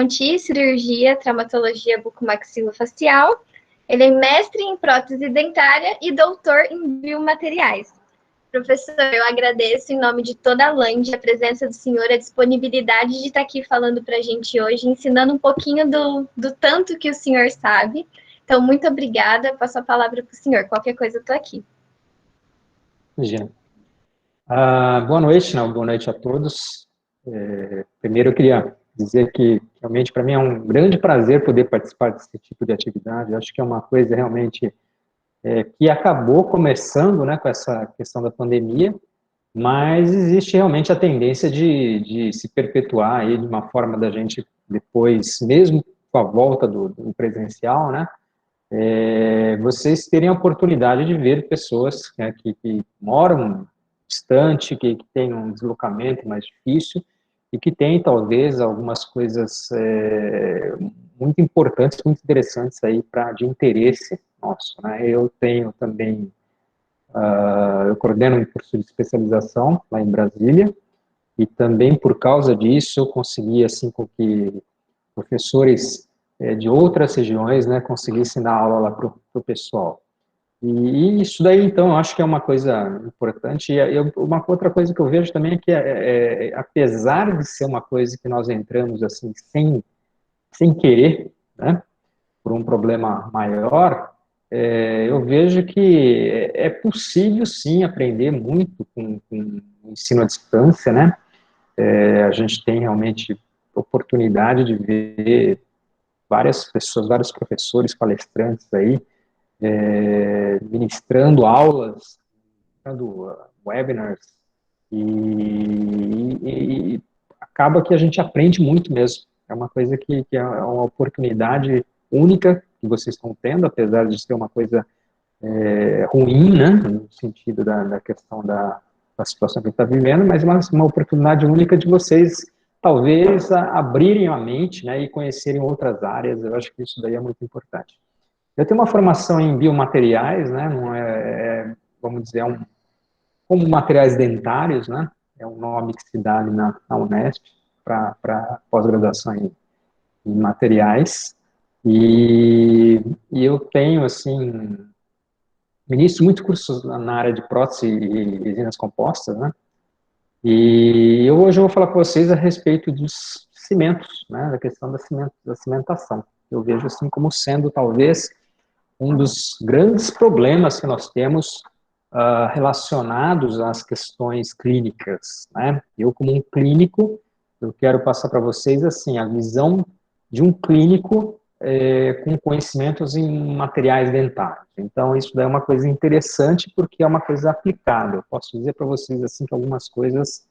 ortodontia e cirurgia, traumatologia bucomaxilofacial. Ele é mestre em prótese dentária e doutor em biomateriais. Professor, eu agradeço em nome de toda a Lande a presença do senhor, a disponibilidade de estar aqui falando para a gente hoje, ensinando um pouquinho do tanto que o senhor sabe. Então, muito obrigada. Passo a palavra para o senhor. Qualquer coisa, eu estou aqui. Imagina. Boa noite, não? Boa noite a todos. Primeiro, eu queria dizer que, realmente, para mim é um grande prazer poder participar desse tipo de atividade. Eu acho que é uma coisa, realmente, que acabou começando, né, com essa questão da pandemia, mas existe realmente a tendência de se perpetuar aí de uma forma da gente depois, mesmo com a volta do presencial, né, vocês terem a oportunidade de ver pessoas, né, que moram distante, que têm um deslocamento mais difícil e que têm, talvez, algumas coisas muito importantes, muito interessantes aí de interesse nosso, né? Eu tenho também, eu coordeno um curso de especialização lá em Brasília e também, por causa disso, eu consegui, assim, com que professores de outras regiões, né, conseguissem dar aula lá para o pessoal. E isso daí, então, eu acho que é uma coisa importante. E uma outra coisa que eu vejo também é que, apesar de ser uma coisa que nós entramos, assim, sem querer, né, por um problema maior, eu vejo que é possível, sim, aprender muito com o ensino à distância, né? A gente tem realmente oportunidade de ver várias pessoas, vários professores, palestrantes aí, ministrando aulas, dando webinars, e acaba que a gente aprende muito mesmo. É uma coisa que é uma oportunidade única que vocês estão tendo, apesar de ser uma coisa ruim, né, no sentido da questão da situação que está vivendo, mas uma oportunidade única de vocês, talvez, abrirem a mente, né, e conhecerem outras áreas. Eu acho que isso daí é muito importante. Eu tenho uma formação em biomateriais, né, não vamos dizer, como materiais dentários, né, é um nome que se dá ali na Unesp para pós-graduação em materiais, e eu tenho, assim, ministro muito cursos na área de prótese e resinas compostas, né, e hoje eu vou falar com vocês a respeito dos cimentos, né, da questão da cimentação. Eu vejo, assim, como sendo, talvez, um dos grandes problemas que nós temos relacionados às questões clínicas, né? Eu, como um clínico, eu quero passar para vocês, assim, a visão de um clínico com conhecimentos em materiais dentários. Então, isso daí é uma coisa interessante porque é uma coisa aplicável. Eu posso dizer para vocês, assim, que algumas coisas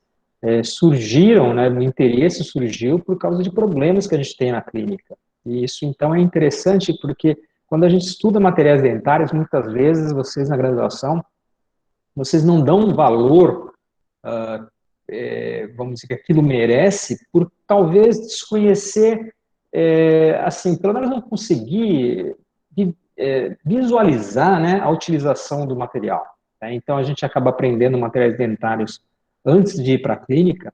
surgiram, né? O interesse surgiu por causa de problemas que a gente tem na clínica. E isso, então, é interessante porque quando a gente estuda materiais dentários, muitas vezes, vocês na graduação, vocês não dão um valor, vamos dizer, que aquilo merece, por talvez desconhecer, assim, pelo menos não conseguir visualizar, né, a utilização do material. Né? Então, a gente acaba aprendendo materiais dentários antes de ir para a clínica,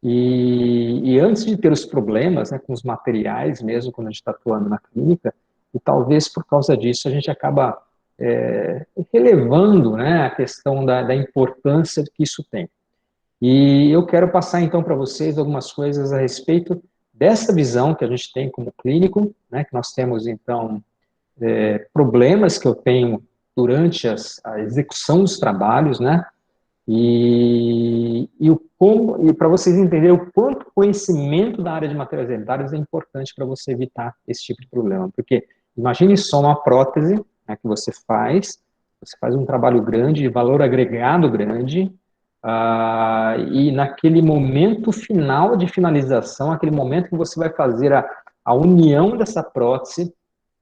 e antes de ter os problemas, né, com os materiais mesmo, quando a gente está atuando na clínica, e talvez por causa disso a gente acaba relevando, né, a questão da importância que isso tem. E eu quero passar então para vocês algumas coisas a respeito dessa visão que a gente tem como clínico, né, que nós temos então problemas que eu tenho durante a execução dos trabalhos, né, e para vocês entenderem o quanto o conhecimento da área de materiais dentários é importante para você evitar esse tipo de problema. Porque imagine só uma prótese, né, que você faz um trabalho grande, de valor agregado grande, e naquele momento final de finalização, aquele momento que você vai fazer a união dessa prótese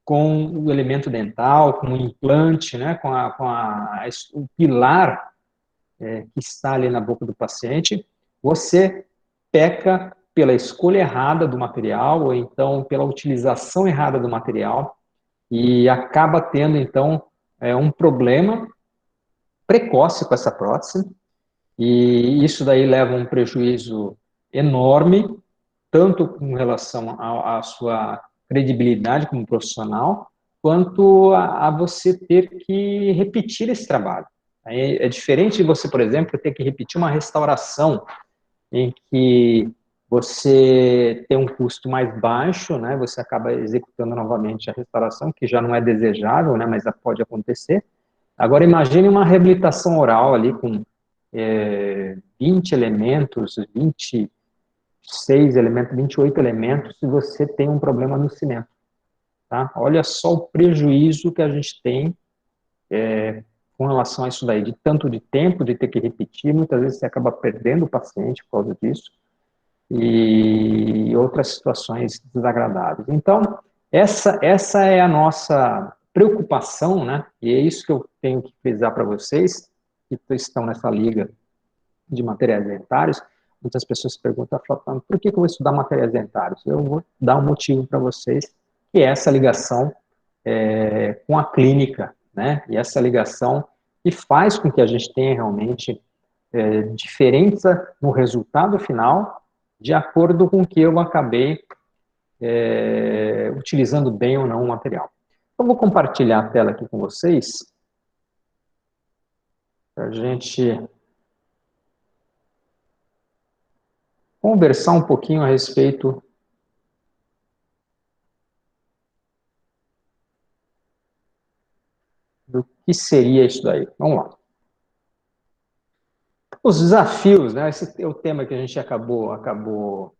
com o elemento dental, com o implante, né, o pilar que está ali na boca do paciente, você peca pela escolha errada do material, ou então pela utilização errada do material, e acaba tendo, então, um problema precoce com essa prótese, e isso daí leva a um prejuízo enorme, tanto com relação à sua credibilidade como profissional, quanto a você ter que repetir esse trabalho. É diferente de você, por exemplo, ter que repetir uma restauração em que você tem um custo mais baixo, né, você acaba executando novamente a restauração, que já não é desejável, né, mas pode acontecer. Agora, imagine uma reabilitação oral ali com 20 elementos, 26 elementos, 28 elementos, se você tem um problema no cimento. Tá? Olha só o prejuízo que a gente tem com relação a isso daí, de tanto de tempo, de ter que repetir, muitas vezes você acaba perdendo o paciente por causa disso, e outras situações desagradáveis. Então, essa é a nossa preocupação, né? E é isso que eu tenho que frisar para vocês, que estão nessa liga de materiais dentários. Muitas pessoas perguntam, por que eu vou estudar materiais dentários? Eu vou dar um motivo para vocês, que é essa ligação com a clínica, né? E essa ligação que faz com que a gente tenha realmente diferença no resultado final, de acordo com o que eu acabei utilizando bem ou não o material. Eu vou compartilhar a tela aqui com vocês, para a gente conversar um pouquinho a respeito do que seria isso daí. Vamos lá. Os desafios, né? Esse é o tema que a gente acabou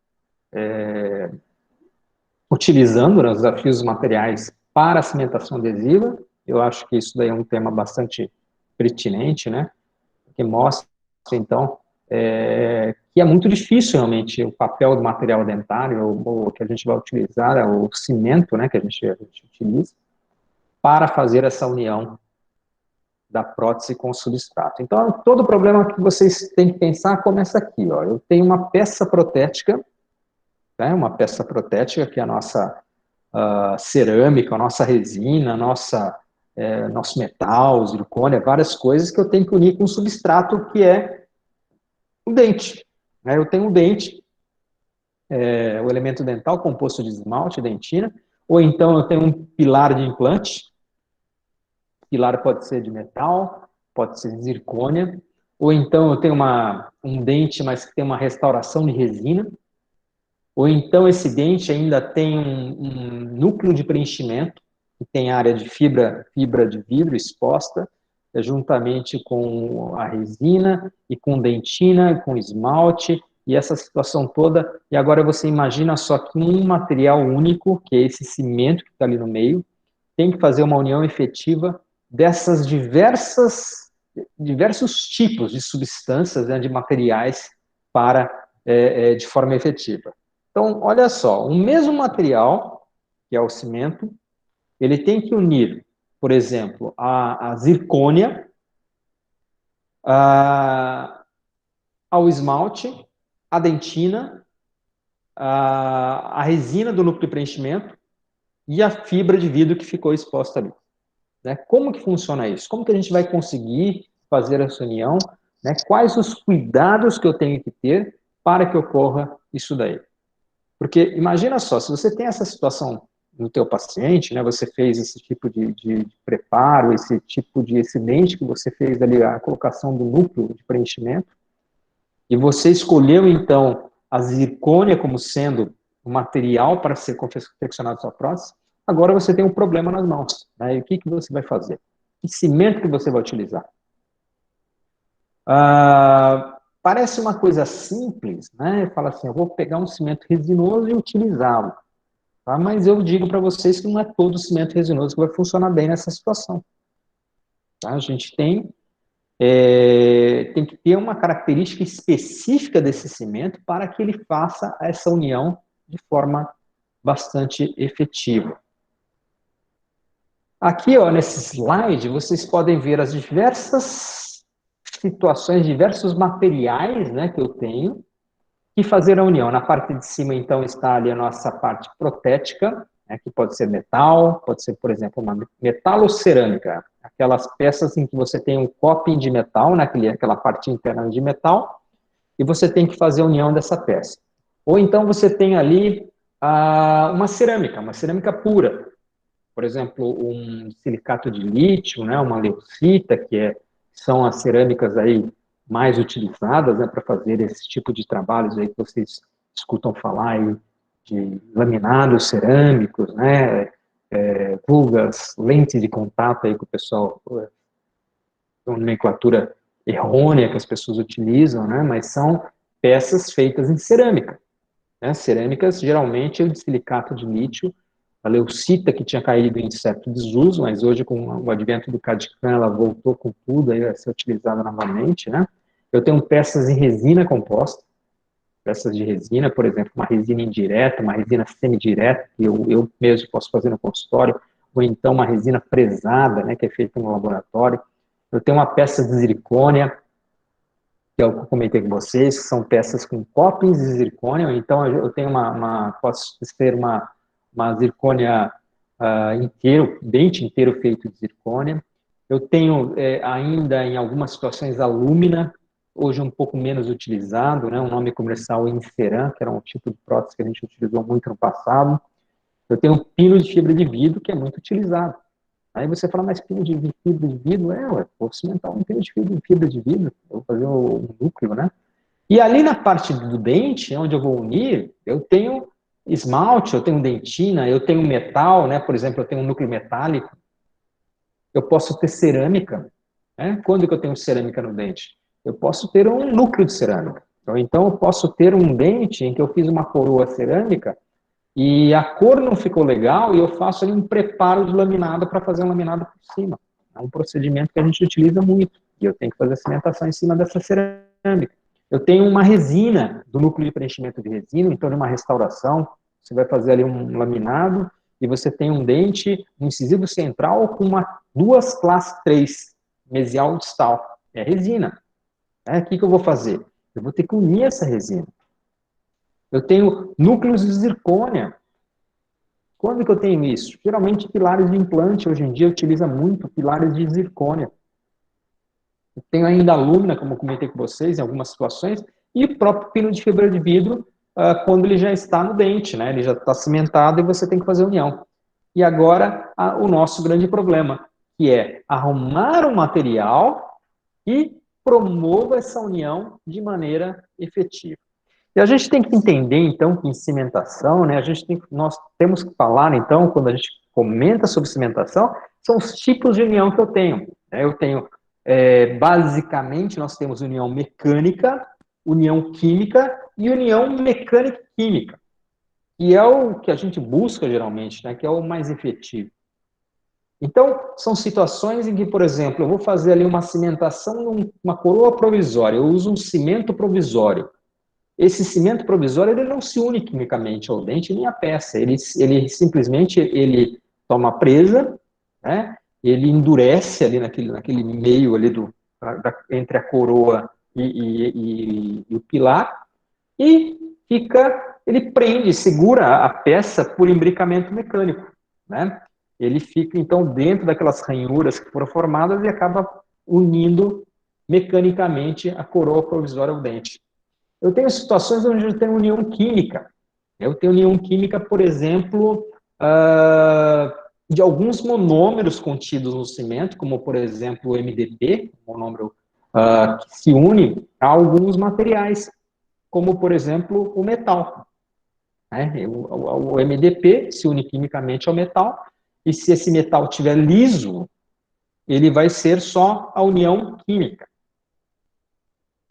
utilizando, né, os desafios materiais para a cimentação adesiva. Eu acho que isso daí é um tema bastante pertinente, né? Que mostra, então, que é muito difícil, realmente, o papel do material dentário, ou que a gente vai utilizar, o cimento, né, que a gente utiliza, para fazer essa união da prótese com o substrato. Então, todo o problema que vocês têm que pensar começa aqui, ó. Eu tenho uma peça protética, né, uma peça protética, que é a nossa cerâmica, a nossa resina, nosso metal, silicone, várias coisas que eu tenho que unir com um substrato que é o dente. Né? Eu tenho um dente, o elemento dental composto de esmalte, dentina, ou então eu tenho um pilar de implante. Pilar pode ser de metal, pode ser de zircônia, ou então eu tenho um dente, mas que tem uma restauração de resina, ou então esse dente ainda tem um núcleo de preenchimento, que tem área de fibra de vidro exposta, juntamente com a resina, e com dentina, com esmalte, e essa situação toda. E agora você imagina só que um material único, que é esse cimento que está ali no meio, tem que fazer uma união efetiva dessas diversos tipos de substâncias, né, de materiais de forma efetiva. Então, olha só, o mesmo material, que é o cimento, ele tem que unir, por exemplo, a zircônia ao esmalte, a dentina, a resina do núcleo de preenchimento e a fibra de vidro que ficou exposta ali. Né? Como que funciona isso? Como que a gente vai conseguir fazer essa união? Né? Quais os cuidados que eu tenho que ter para que ocorra isso daí? Porque imagina só, se você tem essa situação no teu paciente, né, você fez esse tipo de preparo, esse tipo de excedente que você fez ali, a colocação do núcleo de preenchimento, e você escolheu, então, a zircônia como sendo o material para ser confeccionado sua prótese, agora você tem um problema nas mãos. Né? E o que você vai fazer? Que cimento que você vai utilizar? Parece uma coisa simples, né? Fala assim, eu vou pegar um cimento resinoso e utilizá-lo. Tá? Mas eu digo para vocês que não é todo cimento resinoso que vai funcionar bem nessa situação. Tá? A gente tem que ter uma característica específica desse cimento para que ele faça essa união de forma bastante efetiva. Aqui, ó, nesse slide, vocês podem ver as diversas situações, diversos materiais, né, que eu tenho, que fazer a união. Na parte de cima, então, está ali a nossa parte protética, né, que pode ser metal, pode ser, por exemplo, uma metalocerâmica, aquelas peças em que você tem um coping de metal, né, aquela parte interna de metal, e você tem que fazer a união dessa peça. Ou então você tem ali uma cerâmica pura. Por exemplo, um silicato de lítio, né, uma leucita, são as cerâmicas aí mais utilizadas, né, para fazer esse tipo de trabalhos aí que vocês escutam falar aí de laminados cerâmicos, né, vulgas, lentes de contato aí que o pessoal, uma nomenclatura errônea que as pessoas utilizam, né, mas são peças feitas em cerâmica, né, cerâmicas geralmente de silicato de lítio, a leucita que tinha caído em certo desuso, mas hoje com o advento do CAD/CAM ela voltou com tudo aí a ser utilizada novamente, né. Eu tenho peças em resina composta, peças de resina, por exemplo, uma resina indireta, uma resina semidireta, que eu mesmo posso fazer no consultório, ou então uma resina fresada, né, que é feita no laboratório. Eu tenho uma peça de zircônia, que é o que eu comentei com vocês, que são peças com copings de zircônia, então eu tenho posso ter uma zircônia inteiro, dente inteiro feito de zircônia. Eu tenho ainda, em algumas situações, alúmina, hoje um pouco menos utilizado, né, um nome comercial Inceran, que era um tipo de prótese que a gente utilizou muito no passado. Eu tenho pino de fibra de vidro, que é muito utilizado. Aí você fala, mas pino de fibra de vidro? Vou cimentar um pino de fibra de vidro, eu vou fazer o núcleo, né? E ali na parte do dente, onde eu vou unir, eu tenho esmalte, eu tenho dentina, eu tenho metal, né? Por exemplo, eu tenho um núcleo metálico. Eu posso ter cerâmica, né? Quando que eu tenho cerâmica no dente? Eu posso ter um núcleo de cerâmica. Ou então eu posso ter um dente em que eu fiz uma coroa cerâmica e a cor não ficou legal e eu faço ali um preparo de laminado para fazer um laminado por cima. É um procedimento que a gente utiliza muito. E eu tenho que fazer a cimentação em cima dessa cerâmica. Eu tenho uma resina, do núcleo de preenchimento de resina, então de uma restauração, você vai fazer ali um laminado e você tem um dente, um incisivo central com duas classes 3, mesial distal. É resina. O que eu vou fazer? Eu vou ter que unir essa resina. Eu tenho núcleos de zircônia. Quando que eu tenho isso? Geralmente pilares de implante, hoje em dia utiliza muito pilares de zircônia. Eu tenho ainda alúmina, como eu comentei com vocês, em algumas situações, e o próprio pino de fibra de vidro, quando ele já está no dente, né? Ele já está cimentado e você tem que fazer união. E agora, o nosso grande problema, que é arrumar o material e promova essa união de maneira efetiva. E a gente tem que entender, então, que em cimentação, né, nós temos que falar, então, quando a gente comenta sobre cimentação, são os tipos de união que eu tenho. Eu tenho, basicamente, nós temos união mecânica, união química e união mecânica-química, que é o que a gente busca, geralmente, né, que é o mais efetivo. Então, são situações em que, por exemplo, eu vou fazer ali uma cimentação, uma coroa provisória, eu uso um cimento provisório. Esse cimento provisório ele não se une quimicamente ao dente nem à peça, ele simplesmente ele toma presa, né? Ele endurece ali naquele meio ali entre a coroa e o pilar e ele prende, segura a peça por imbricamento mecânico, né? Ele fica então dentro daquelas ranhuras que foram formadas e acaba unindo mecanicamente a coroa provisória ao dente. Eu tenho situações onde eu tenho união química. Eu tenho união química, por exemplo, de alguns monômeros contidos no cimento, como, por exemplo, o MDP, monômero que se une a alguns materiais, como, por exemplo, o metal. O MDP se une quimicamente ao metal, e se esse metal estiver liso, ele vai ser só a união química.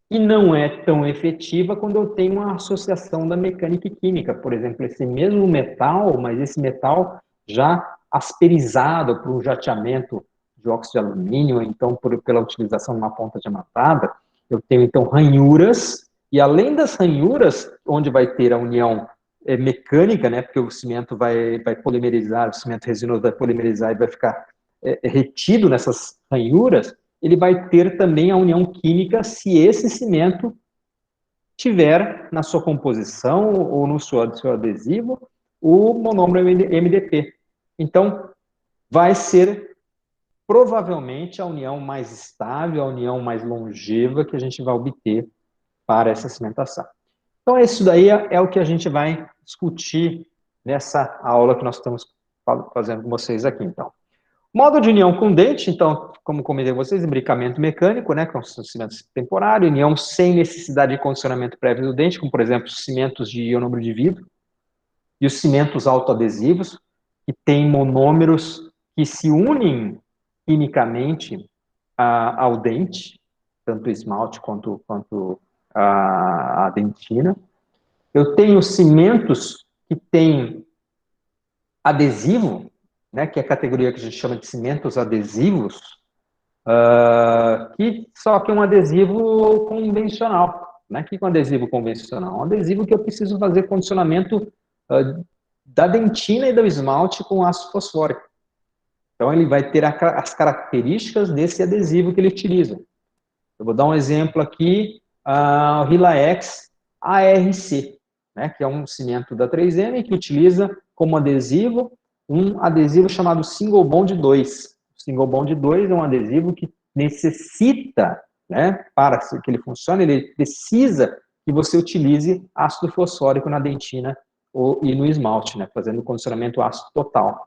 E não é tão efetiva quando eu tenho uma associação da mecânica e química. Por exemplo, esse mesmo metal, mas esse metal já asperizado por um jateamento de óxido de alumínio, então pela utilização de uma ponta diamantada, eu tenho então ranhuras, e além das ranhuras, onde vai ter a união mecânica, né, porque o cimento vai polimerizar, o cimento resinoso vai polimerizar e vai ficar retido nessas ranhuras, ele vai ter também a união química se esse cimento tiver na sua composição ou no seu adesivo o monômero MDP. Então, vai ser provavelmente a união mais estável, a união mais longeva que a gente vai obter para essa cimentação. Então, isso daí é o que a gente vai discutir nessa aula que nós estamos fazendo com vocês aqui, então. Modo de união com dente, então, como comentei com vocês, imbricamento mecânico, né, com cimento temporário, união sem necessidade de condicionamento prévio do dente, como, por exemplo, os cimentos de ionômero de vidro e os cimentos autoadesivos, que têm monômeros que se unem quimicamente ao dente, tanto o esmalte quanto a dentina. Eu tenho cimentos que têm adesivo, né, que é a categoria que a gente chama de cimentos adesivos, só que é um adesivo convencional. Né? O que é um adesivo convencional? Um adesivo que eu preciso fazer condicionamento da dentina e do esmalte com ácido fosfórico. Então, ele vai ter as características desse adesivo que ele utiliza. Eu vou dar um exemplo aqui, o Relax ARC, né, que é um cimento da 3M que utiliza como adesivo um adesivo chamado Single Bond 2. O Single Bond 2 é um adesivo que necessita, né, para que ele funcione, ele precisa que você utilize ácido fosfórico na dentina e no esmalte, né, fazendo o condicionamento ácido total.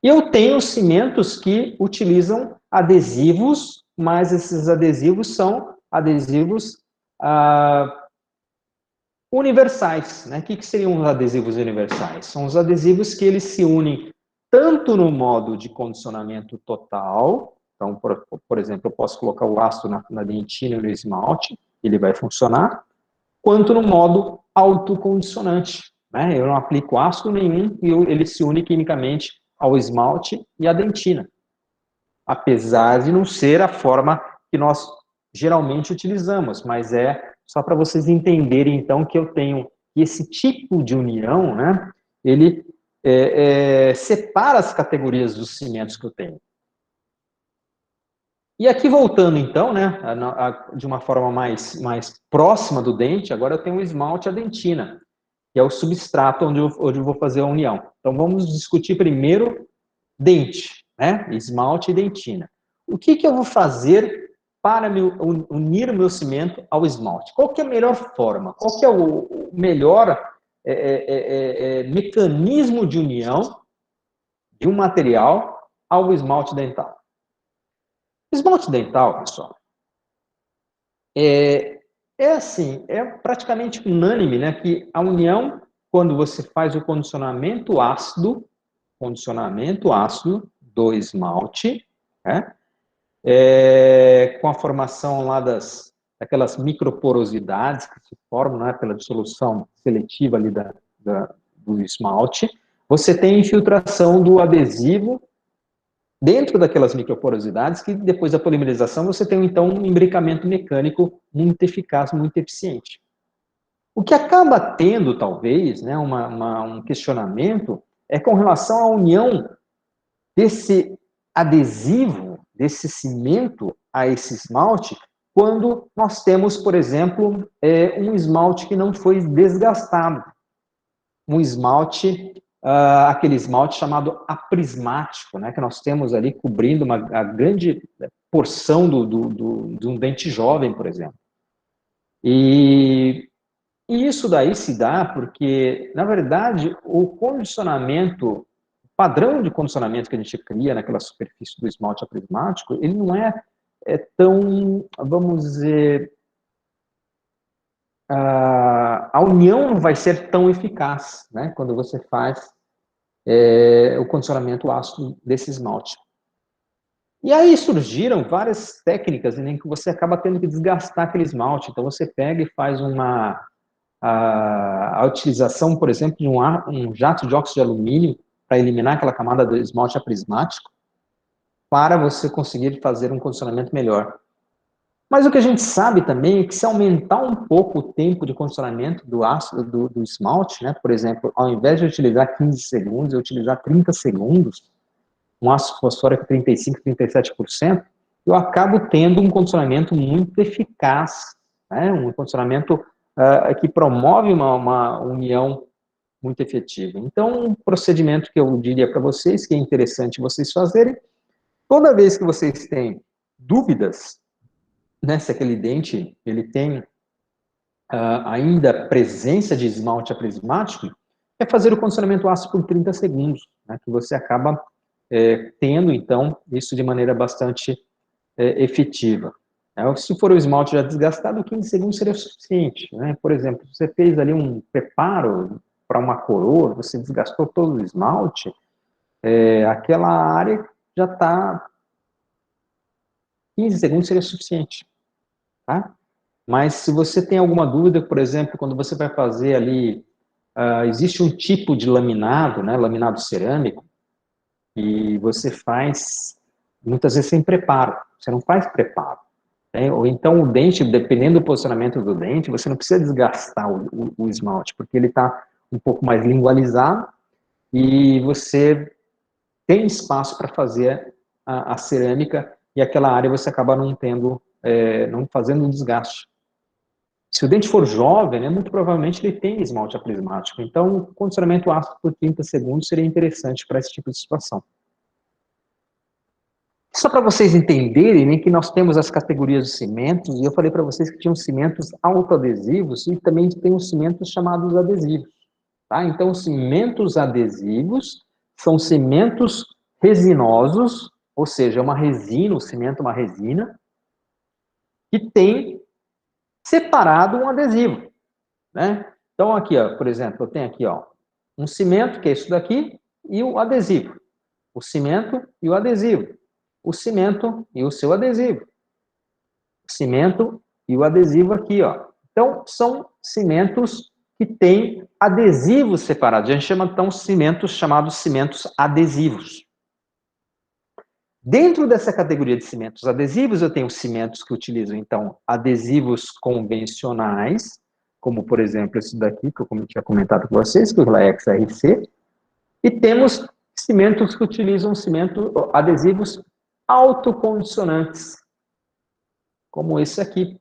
E eu tenho cimentos que utilizam adesivos, mas esses adesivos são adesivos universais. Né? O que seriam os adesivos universais? São os adesivos que eles se unem tanto no modo de condicionamento total, então, por exemplo, eu posso colocar o ácido na dentina e no esmalte, ele vai funcionar, quanto no modo autocondicionante. Né? Eu não aplico ácido nenhum e ele se une quimicamente ao esmalte e à dentina. Apesar de não ser a forma que nós geralmente utilizamos, mas é só para vocês entenderem, então, que eu tenho esse tipo de união, né, ele separa as categorias dos cimentos que eu tenho. E aqui voltando, então, né, de uma forma mais próxima do dente, agora eu tenho o esmalte e a dentina, que é o substrato onde eu vou fazer a união. Então, vamos discutir primeiro dente, né? Esmalte e dentina. O que eu vou fazer para unir o meu cimento ao esmalte? Qual que é a melhor forma? Qual que é o melhor mecanismo de união de um material ao esmalte dental? O esmalte dental, pessoal, assim, é praticamente unânime, né, que a união, quando você faz o condicionamento ácido do esmalte, né, com a formação lá daquelas microporosidades que se formam, né, pela dissolução seletiva ali do esmalte, você tem infiltração do adesivo dentro daquelas microporosidades, que depois da polimerização você tem, então, um imbricamento mecânico muito eficaz, muito eficiente. O que acaba tendo, talvez, né, um questionamento é com relação à união desse adesivo, desse cimento a esse esmalte, quando nós temos, por exemplo, um esmalte que não foi desgastado. Um esmalte, aquele esmalte chamado aprismático, né, que nós temos ali cobrindo a grande porção de um dente jovem, por exemplo. E isso daí se dá porque, na verdade, o condicionamento, o padrão de condicionamento que a gente cria naquela superfície do esmalte aprismático, ele não é tão, vamos dizer, a união não vai ser tão eficaz, né, quando você faz o condicionamento ácido desse esmalte. E aí surgiram várias técnicas em que você acaba tendo que desgastar aquele esmalte. Então você pega e faz a utilização, por exemplo, de um jato de óxido de alumínio para eliminar aquela camada do esmalte aprismático, para você conseguir fazer um condicionamento melhor. Mas o que a gente sabe também é que se aumentar um pouco o tempo de condicionamento do ácido do esmalte, né, por exemplo, ao invés de utilizar 15 segundos, eu utilizar 30 segundos, um ácido fosfórico 35%, 37%, eu acabo tendo um condicionamento muito eficaz, né, um condicionamento que promove uma união muito efetiva. Então, um procedimento que eu diria para vocês, que é interessante vocês fazerem, toda vez que vocês têm dúvidas, né, se aquele dente ele tem ainda presença de esmalte aprismático, é fazer o condicionamento ácido por 30 segundos, né, que você acaba tendo, então, isso de maneira bastante efetiva. Se for o esmalte já desgastado, 15 segundos seria suficiente. Né? Por exemplo, você fez ali um preparo para uma coroa, você desgastou todo o esmalte, aquela área já está... 15 segundos seria suficiente. Tá? Mas se você tem alguma dúvida, por exemplo, quando você vai fazer ali, existe um tipo de laminado, né, laminado cerâmico, e você faz, muitas vezes, sem preparo. Você não faz preparo. Né? Ou então o dente, dependendo do posicionamento do dente, você não precisa desgastar o esmalte, porque ele está um pouco mais lingualizado e você tem espaço para fazer a cerâmica e aquela área você acaba não tendo, não fazendo um desgaste. Se o dente for jovem, né, muito provavelmente ele tem esmalte aprismático. Então, o condicionamento ácido por 30 segundos seria interessante para esse tipo de situação. Só para vocês entenderem, né, que nós temos as categorias de cimentos, e eu falei para vocês que tinham cimentos autoadesivos e também tem os cimentos chamados adesivos. Tá? Então, os cimentos adesivos são cimentos resinosos, ou seja, uma resina, o cimento é uma resina, que tem separado um adesivo. Né? Então, aqui, ó, por exemplo, eu tenho aqui ó, um cimento, que é isso daqui, e o adesivo. O cimento e o adesivo. O cimento e o seu adesivo. O cimento e o adesivo aqui, ó. Então, são cimentos que têm adesivos separados. A gente chama, então, cimentos chamados cimentos adesivos. Dentro dessa categoria de cimentos adesivos, eu tenho cimentos que utilizam, então, adesivos convencionais, como, por exemplo, esse daqui, que eu tinha comentado com vocês, que é o Relax RC, e temos cimentos que utilizam adesivos autocondicionantes, como esse aqui,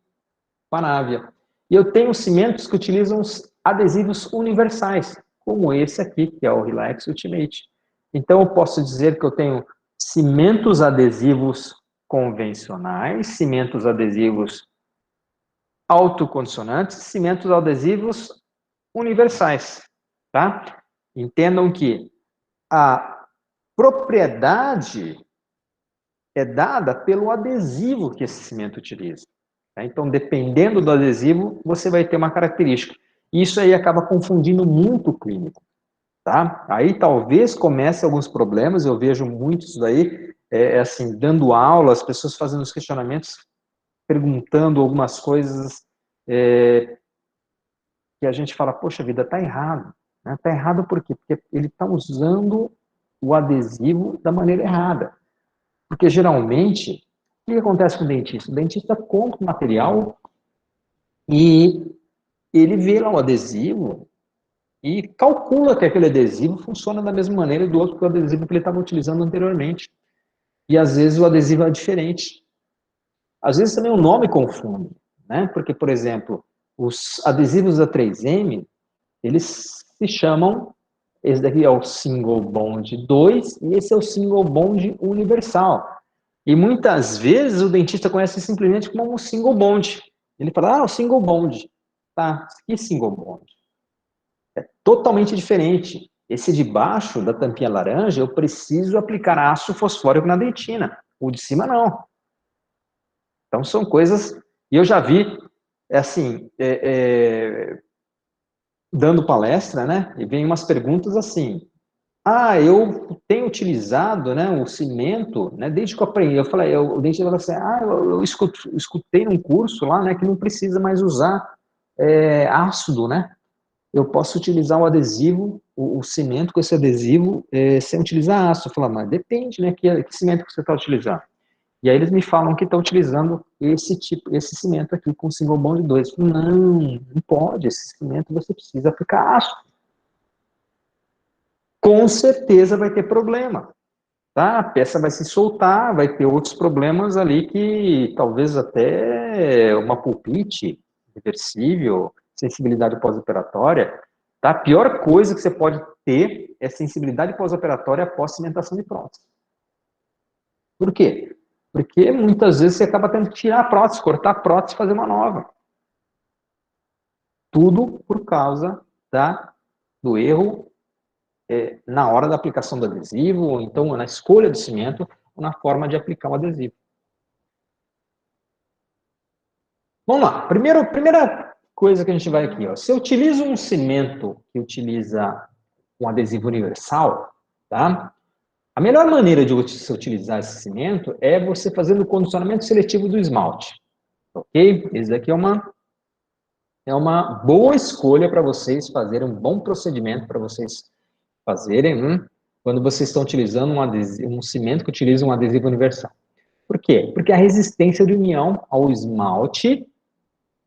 Panavia. E eu tenho cimentos que utilizam adesivos universais, como esse aqui, que é o Relax Ultimate. Então, eu posso dizer que eu tenho cimentos adesivos convencionais, cimentos adesivos autocondicionantes, cimentos adesivos universais, tá? Entendam que a propriedade é dada pelo adesivo que esse cimento utiliza. Tá? Então, dependendo do adesivo, você vai ter uma característica. Isso aí acaba confundindo muito o clínico. Tá? Aí talvez comece alguns problemas, eu vejo muito isso daí, assim, dando aula, as pessoas fazendo os questionamentos, perguntando algumas coisas que a gente fala, poxa vida, tá errado. Né? Tá errado por quê? Porque ele está usando o adesivo da maneira errada. Porque, geralmente, o que acontece com o dentista? O dentista compra o material e ele vê lá o adesivo e calcula que aquele adesivo funciona da mesma maneira do outro que o adesivo que ele estava utilizando anteriormente. E, às vezes, o adesivo é diferente. Às vezes, também o nome confunde, né? Porque, por exemplo, os adesivos da 3M, eles se chamam, esse daqui é o Single Bond 2 e esse é o Single Bond Universal. E muitas vezes o dentista conhece simplesmente como um single bond. Ele fala, o single bond. Tá, que single bond? É totalmente diferente. Esse de baixo, da tampinha laranja, eu preciso aplicar ácido fosfórico na dentina. O de cima, não. Então, são coisas... E eu já vi, assim, dando palestra, né? E vem umas perguntas assim... eu tenho utilizado, né, o cimento, né, desde que eu aprendi, eu falei, o dentista falou assim, eu escutei num curso lá, né, que não precisa mais usar ácido, né, eu posso utilizar o adesivo, o cimento com esse adesivo, sem utilizar ácido. Eu falei, mas depende, né, que cimento que você está utilizando. E aí eles me falam que está utilizando esse cimento aqui com single bond 2. Eu falei, não pode, esse cimento você precisa aplicar ácido. Com certeza vai ter problema, tá? A peça vai se soltar, vai ter outros problemas ali que talvez até uma pulpite reversível, sensibilidade pós-operatória, tá? A pior coisa que você pode ter é sensibilidade pós-operatória após cimentação de prótese. Por quê? Porque muitas vezes você acaba tendo que tirar a prótese, cortar a prótese e fazer uma nova. Tudo por causa do erro na hora da aplicação do adesivo, ou então na escolha do cimento, ou na forma de aplicar o adesivo. Vamos lá. Primeira coisa que a gente vai aqui. Ó. Se eu utilizo um cimento que utiliza um adesivo universal, tá? A melhor maneira de você utilizar esse cimento é você fazendo o condicionamento seletivo do esmalte. Ok? Esse daqui é uma boa escolha para vocês fazerem, um bom procedimento para vocês fazerem quando vocês estão utilizando um cimento que utiliza um adesivo universal. Por quê? Porque a resistência de união ao esmalte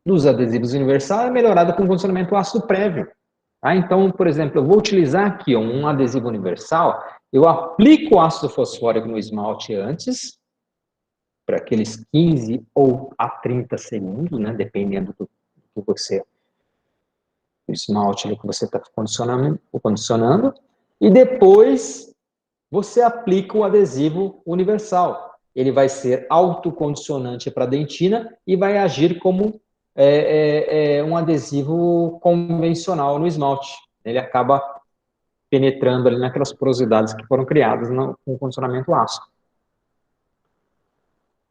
dos adesivos universais é melhorada com o condicionamento ácido prévio. Tá? Então, por exemplo, eu vou utilizar aqui um adesivo universal, eu aplico o ácido fosfórico no esmalte antes, para aqueles 15 ou a 30 segundos, né, dependendo do esmalte que você está condicionando, e depois você aplica o adesivo universal. Ele vai ser autocondicionante para a dentina e vai agir como um adesivo convencional no esmalte. Ele acaba penetrando ali naquelas porosidades que foram criadas com o condicionamento ácido.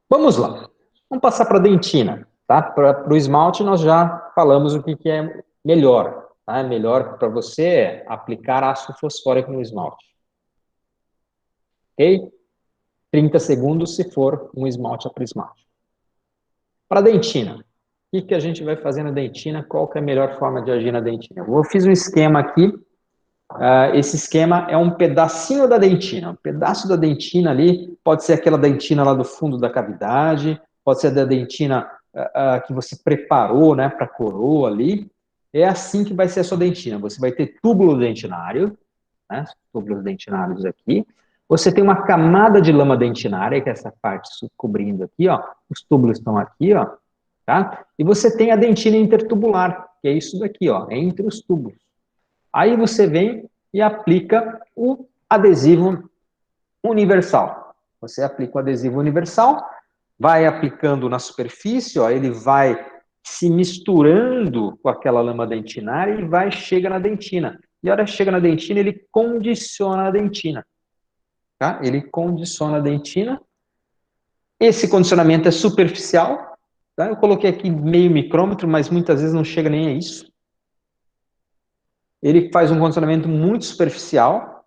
Vamos lá. Vamos passar para a dentina. Tá? Para o esmalte, nós já falamos o que é melhor. Tá? Melhor para você aplicar ácido fosfórico no esmalte. Ok? 30 segundos se for um esmalte aprismático. Para a dentina. O que a gente vai fazer na dentina? Qual que é a melhor forma de agir na dentina? Eu fiz um esquema aqui. Esse esquema é um pedacinho da dentina. Um pedaço da dentina ali, pode ser aquela dentina lá do fundo da cavidade, pode ser da dentina que você preparou, né, para a coroa ali. É assim que vai ser a sua dentina. Você vai ter túbulo dentinário, né, túbulos dentinários aqui. Você tem uma camada de lama dentinária, que é essa parte cobrindo aqui, ó. Os túbulos estão aqui, ó. Tá? E você tem a dentina intertubular, que é isso daqui, ó, entre os túbulos. Aí você vem e aplica o adesivo universal. Você aplica o adesivo universal, vai aplicando na superfície, ó, ele vai se misturando com aquela lama dentinária e chega na dentina. E a hora que chega na dentina, ele condiciona a dentina. Tá? Ele condiciona a dentina. Esse condicionamento é superficial. Tá? Eu coloquei aqui meio micrômetro, mas muitas vezes não chega nem a isso. Ele faz um condicionamento muito superficial,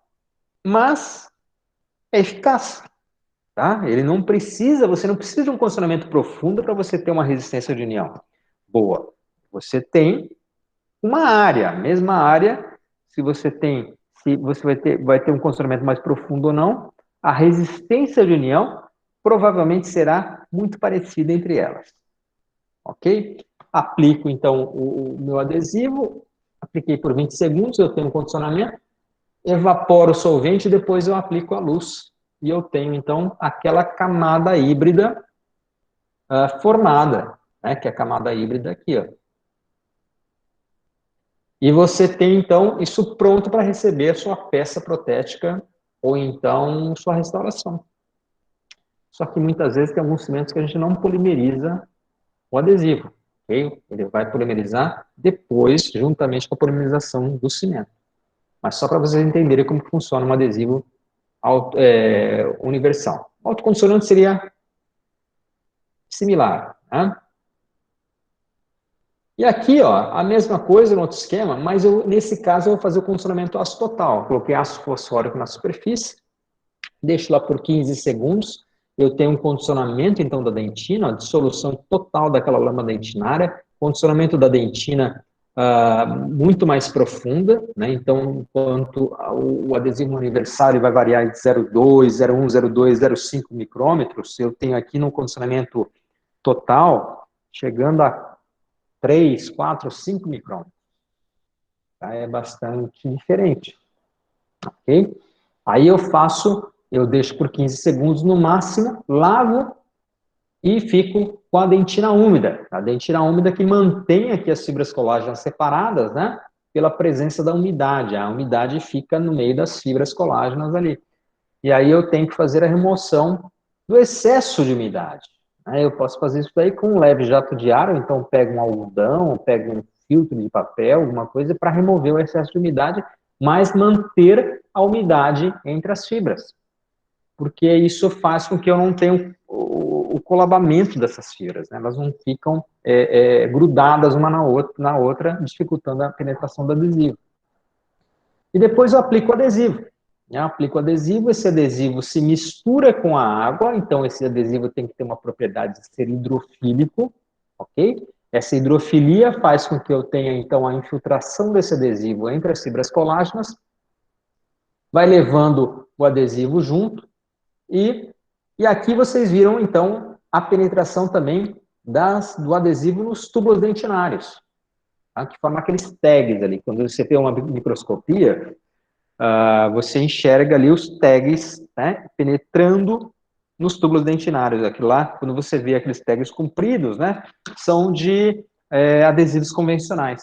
mas é eficaz. Tá? Ele não precisa, você não precisa de um condicionamento profundo para você ter uma resistência de união boa. Você tem uma área, a mesma área, se você vai ter um condicionamento mais profundo ou não, a resistência de união provavelmente será muito parecida entre elas. Ok? Aplico, então, o meu adesivo, apliquei por 20 segundos, eu tenho um condicionamento, evaporo o solvente e depois eu aplico a luz. E eu tenho, então, aquela camada híbrida formada, né, que é a camada híbrida aqui, ó. E você tem, então, isso pronto para receber a sua peça protética ou, então, sua restauração. Só que, muitas vezes, tem alguns cimentos que a gente não polimeriza o adesivo, ok? Ele vai polimerizar depois, juntamente com a polimerização do cimento. Mas só para vocês entenderem como funciona um adesivo universal. Autocondicionante seria similar, né? E aqui, ó, a mesma coisa no outro esquema, mas nesse caso eu vou fazer o condicionamento ácido total. Coloquei ácido fosfórico na superfície, deixo lá por 15 segundos, eu tenho um condicionamento, então, da dentina, a dissolução total daquela lama dentinária, condicionamento da dentina muito mais profunda, né? Então, enquanto o adesivo universal ele vai variar de 0,2, 0,1, 0,2, 0,5 micrômetros, eu tenho aqui no condicionamento total, chegando a 3, 4, 5 micrômetros. Tá? É bastante diferente. Ok? Aí eu deixo por 15 segundos no máximo, lavo e fico com a dentina úmida. A dentina úmida que mantém aqui as fibras colágenas separadas, né? Pela presença da umidade. A umidade fica no meio das fibras colágenas ali. E aí eu tenho que fazer a remoção do excesso de umidade. Eu posso fazer isso daí com um leve jato de ar, ou então pego um algodão, ou pego um filtro de papel, alguma coisa, para remover o excesso de umidade, mas manter a umidade entre as fibras. Porque isso faz com que eu não tenha o colabamento dessas fibras, né? Elas não ficam grudadas uma na outra, dificultando a penetração do adesivo. E depois eu aplico o adesivo. Eu aplico o adesivo, esse adesivo se mistura com a água, então esse adesivo tem que ter uma propriedade de ser hidrofílico, ok? Essa hidrofilia faz com que eu tenha, então, a infiltração desse adesivo entre as fibras colágenas, vai levando o adesivo junto, e aqui vocês viram, então, a penetração também do adesivo nos túbulos dentinários, tá? Que forma aqueles tags ali. Quando você tem uma microscopia, você enxerga ali os tags, né, penetrando nos túbulos dentinários. Aquilo lá, quando você vê aqueles tags compridos, né, são de adesivos convencionais.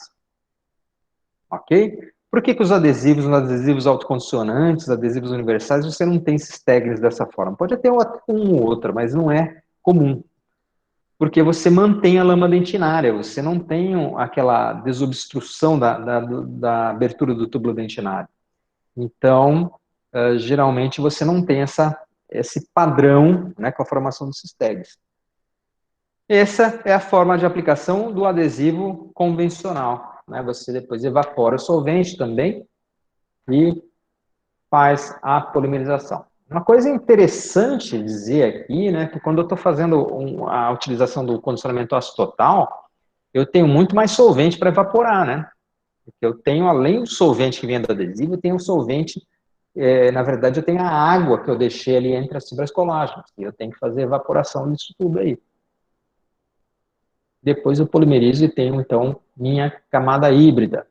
Ok? Por que os adesivos autocondicionantes, adesivos universais, você não tem esses tags dessa forma? Pode ter um ou outro, mas não é comum. Porque você mantém a lama dentinária, você não tem aquela desobstrução da abertura do túbulo dentinário. Então, geralmente você não tem esse padrão, né, com a formação desses tags. Essa é a forma de aplicação do adesivo convencional, né? Você depois evapora o solvente também e faz a polimerização. Uma coisa interessante dizer aqui, né, que quando eu estou fazendo a utilização do condicionamento ácido total, eu tenho muito mais solvente para evaporar, né? Porque eu tenho, além do solvente que vem do adesivo, eu tenho um solvente, na verdade, eu tenho a água que eu deixei ali entre as fibras colágenas, e eu tenho que fazer evaporação disso tudo aí. Depois eu polimerizo e tenho, então, minha camada híbrida.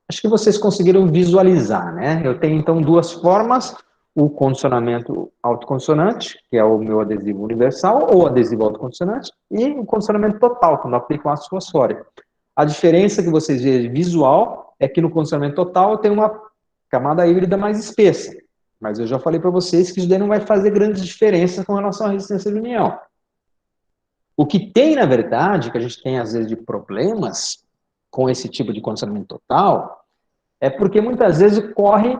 Acho que vocês conseguiram visualizar, né? Eu tenho, então, duas formas: o condicionamento autoconsonante, que é o meu adesivo universal, ou adesivo autoconsonante, e o condicionamento total, quando eu aplico ácido fosfórico. A diferença que vocês veem visual é que no condicionamento total eu tenho uma camada híbrida mais espessa. Mas eu já falei para vocês que isso daí não vai fazer grandes diferenças com relação à resistência de união. O que tem, na verdade, que a gente tem às vezes de problemas com esse tipo de condicionamento total, é porque muitas vezes ocorre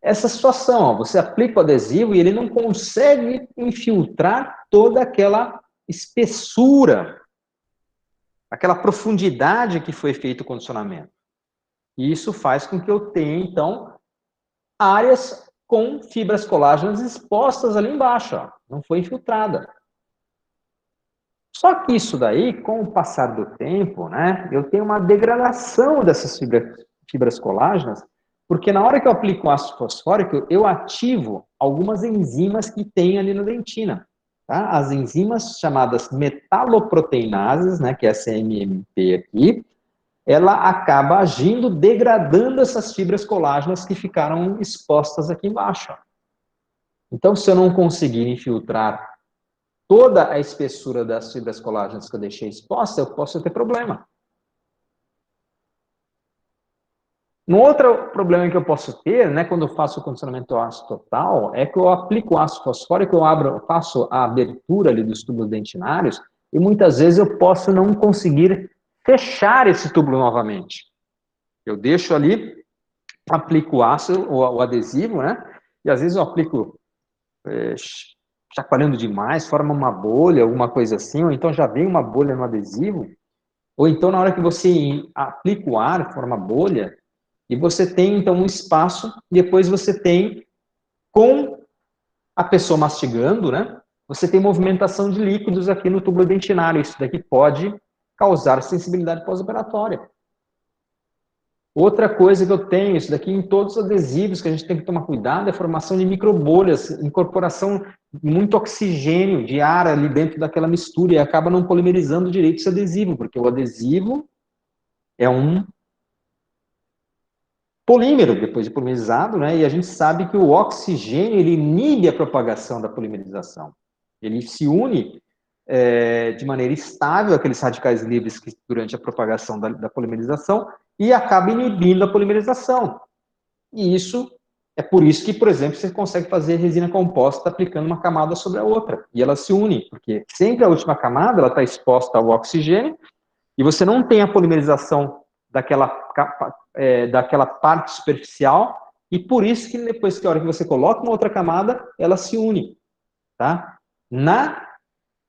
essa situação. Ó, você aplica o adesivo e ele não consegue infiltrar toda aquela espessura, aquela profundidade que foi feito o condicionamento. E isso faz com que eu tenha, então, áreas com fibras colágenas expostas ali embaixo, ó, não foi infiltrada. Só que isso daí, com o passar do tempo, né, eu tenho uma degradação dessas fibras colágenas, porque na hora que eu aplico o ácido fosfórico, eu ativo algumas enzimas que tem ali na dentina. Tá? As enzimas chamadas metaloproteinases, né, que é essa MMP aqui, ela acaba agindo, degradando essas fibras colágenas que ficaram expostas aqui embaixo. Então, se eu não conseguir infiltrar toda a espessura das fibras colágenas que eu deixei exposta, eu posso ter problema. Um outro problema que eu posso ter, né, quando eu faço o condicionamento ácido total, é que eu aplico o ácido fosfórico, eu faço a abertura ali dos túbulos dentinários, e muitas vezes eu posso não conseguir fechar esse túbulo novamente. Eu deixo ali, aplico o ácido, o adesivo, né, e às vezes eu aplico chacoalhando demais, forma uma bolha, alguma coisa assim, ou então já vem uma bolha no adesivo, ou então na hora que você aplica o ar, forma bolha, e você tem então um espaço, e depois você tem, com a pessoa mastigando, né, você tem movimentação de líquidos aqui no túbulo dentinário, isso daqui pode causar sensibilidade pós-operatória. Outra coisa que eu tenho, isso daqui em todos os adesivos que a gente tem que tomar cuidado, é a formação de microbolhas, incorporação de muito oxigênio, de ar ali dentro daquela mistura, e acaba não polimerizando direito esse adesivo, porque o adesivo é um polímero, depois de polimerizado, né? E a gente sabe que o oxigênio, ele inibe a propagação da polimerização. Ele se une de maneira estável aqueles radicais livres que durante a propagação da polimerização, e acaba inibindo a polimerização. E isso É por isso que, por exemplo, você consegue fazer resina composta aplicando uma camada sobre a outra, e elas se unem, porque sempre a última camada ela está exposta ao oxigênio, e você não tem a polimerização daquela parte superficial, e por isso que depois que a hora que você coloca uma outra camada, ela se une, tá? Na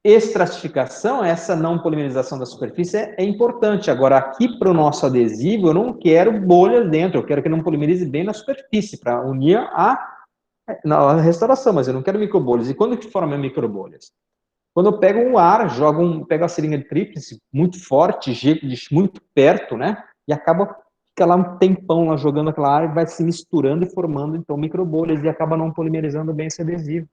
estratificação, essa não polimerização da superfície é importante. Agora, aqui para o nosso adesivo, eu não quero bolhas dentro, eu quero que não polimerize bem na superfície, para unir na restauração, mas eu não quero microbolhas. E quando que forma microbolhas? Quando eu pego um ar, pego a seringa de tríplice muito forte, muito perto, né? E fica lá um tempão lá jogando aquela ar e vai se misturando e formando, então, microbolhas e acaba não polimerizando bem esse adesivo.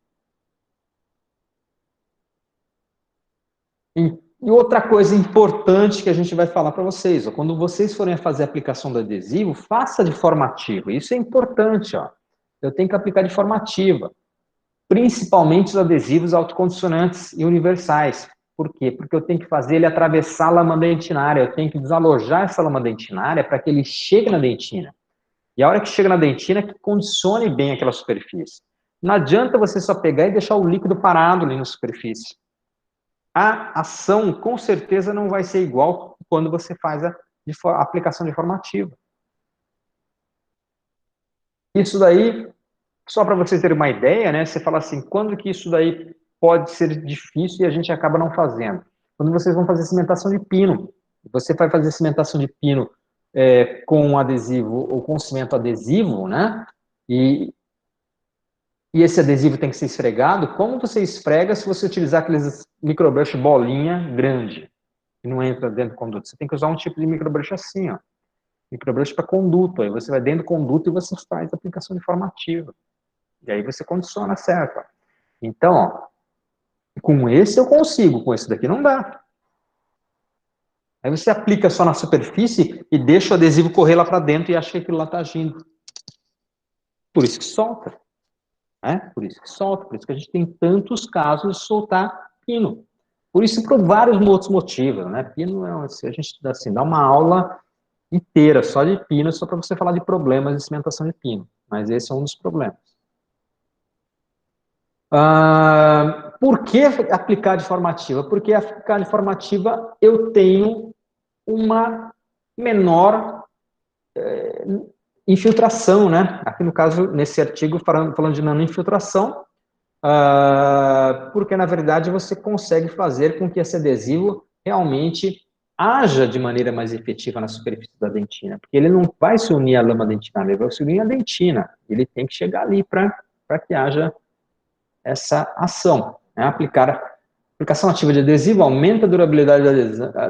E outra coisa importante que a gente vai falar para vocês, ó, quando vocês forem fazer a aplicação do adesivo, faça de forma ativa. Isso é importante, ó. Eu tenho que aplicar de forma ativa, principalmente os adesivos autocondicionantes e universais. Por quê? Porque eu tenho que fazer ele atravessar a lama dentinária, eu tenho que desalojar essa lama dentinária para que ele chegue na dentina. E a hora que chega na dentina, que condicione bem aquela superfície. Não adianta você só pegar e deixar o líquido parado ali na superfície. A ação, com certeza, não vai ser igual quando você faz a aplicação de forma ativa. Isso daí, só para vocês terem uma ideia, né? Você fala assim, quando que isso daí pode ser difícil e a gente acaba não fazendo? Quando vocês vão fazer cimentação de pino. Você vai fazer cimentação de pino com adesivo ou com cimento adesivo, né? E esse adesivo tem que ser esfregado. Como você esfrega se você utilizar aqueles microbrush bolinha grande, que não entra dentro do conduto? Você tem que usar um tipo de microbrush assim, ó. Microbrush para conduto. Aí você vai dentro do conduto e você faz a aplicação de forma ativa. E aí você condiciona certo. Então, ó, com esse eu consigo, com esse daqui não dá. Aí você aplica só na superfície e deixa o adesivo correr lá para dentro e acha que aquilo lá está agindo. Por isso que solta. Né? Por isso que solta. Por isso que a gente tem tantos casos de soltar pino. Por isso, por vários outros motivos. Né? Pino, a gente assim, dá uma aula inteira só de pino, só para você falar de problemas de cimentação de pino. Mas esse é um dos problemas. Por que aplicar de forma ativa? Porque aplicar de forma ativa eu tenho uma menor infiltração, né? Aqui no caso, nesse artigo, falando de nanoinfiltração, porque na verdade você consegue fazer com que esse adesivo realmente haja de maneira mais efetiva na superfície da dentina, porque ele não vai se unir à lama dentinária, ele vai se unir à dentina, ele tem que chegar ali para que haja essa ação, né? Aplicação ativa de adesivo aumenta a durabilidade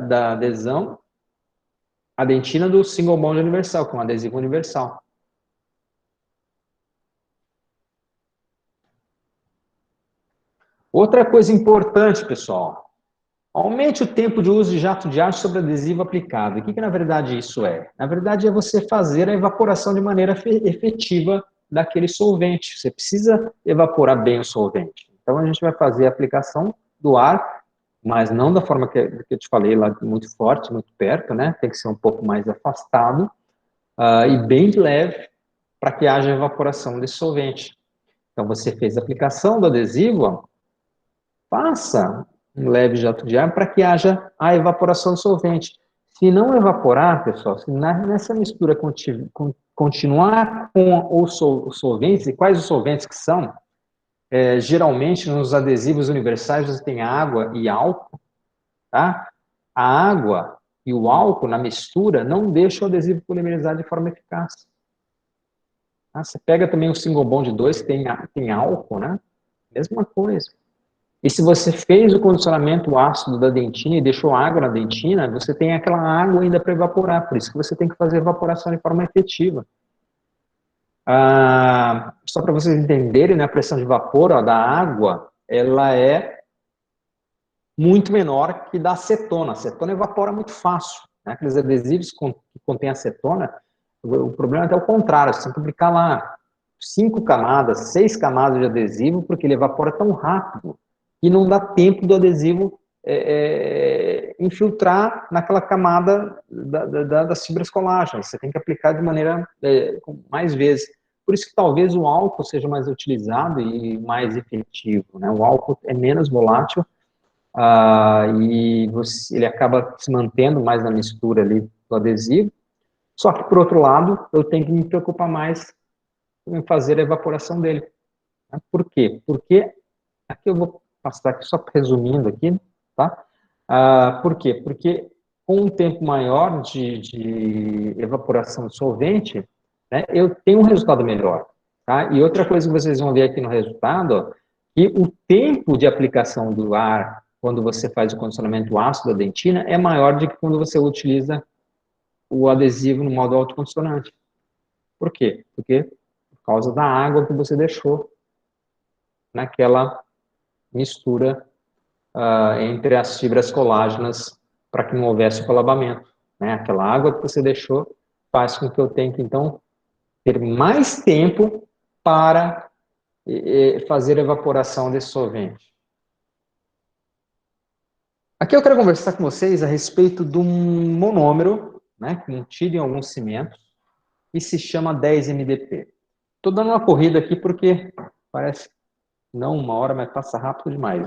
da adesão à dentina do single bond universal, que é um adesivo universal. Outra coisa importante, pessoal, aumente o tempo de uso de jato de ar sobre adesivo aplicado. O que na verdade isso é? Na verdade é você fazer a evaporação de maneira efetiva daquele solvente. Você precisa evaporar bem o solvente. Então a gente vai fazer a aplicação do ar, mas não da forma que eu te falei, lá muito forte, muito perto, né? Tem que ser um pouco mais afastado e bem de leve para que haja evaporação desse solvente. Então você fez a aplicação do adesivo, ó, faça um leve jato de ar para que haja a evaporação do solvente. Se não evaporar, pessoal, se nessa mistura continuar com os solventes, e quais os solventes que são? Geralmente, nos adesivos universais, você tem água e álcool, tá? A água e o álcool, na mistura, não deixa o adesivo polimerizar de forma eficaz. Tá? Você pega também o single bond 2, tem álcool, né? Mesma coisa. E se você fez o condicionamento ácido da dentina e deixou água na dentina, você tem aquela água ainda para evaporar, por isso que você tem que fazer evaporação de forma efetiva. Só para vocês entenderem, né, a pressão de vapor da água, ela é muito menor que da acetona. A acetona evapora muito fácil. Né? Aqueles adesivos que contêm acetona, o problema é até o contrário, você tem que aplicar lá 5 camadas, 6 camadas de adesivo, porque ele evapora tão rápido e não dá tempo do adesivo infiltrar naquela camada das fibras colágenas. Você tem que aplicar de maneira com mais vezes. por isso que talvez o álcool seja mais utilizado e mais efetivo, né? O álcool é menos volátil, e ele acaba se mantendo mais na mistura ali do adesivo. Só que, por outro lado, eu tenho que me preocupar mais em fazer a evaporação dele. Né? Por quê? Porque, aqui eu vou passar aqui só resumindo aqui, tá? Por quê? Porque com um tempo maior de evaporação do solvente, né, eu tenho um resultado melhor. Tá? E outra coisa que vocês vão ver aqui no resultado, ó, que o tempo de aplicação do ar quando você faz o condicionamento ácido da dentina é maior do que quando você utiliza o adesivo no modo autocondicionante. Por quê? Porque por causa da água que você deixou naquela mistura entre as fibras colágenas para que não houvesse o colabamento. Né? Aquela água que você deixou faz com que eu tenha que, então, ter mais tempo para fazer a evaporação desse solvente. Aqui eu quero conversar com vocês a respeito de um monômero, né, contido em alguns cimentos, que se chama 10-MDP. Estou dando uma corrida aqui porque parece não uma hora, mas passa rápido demais.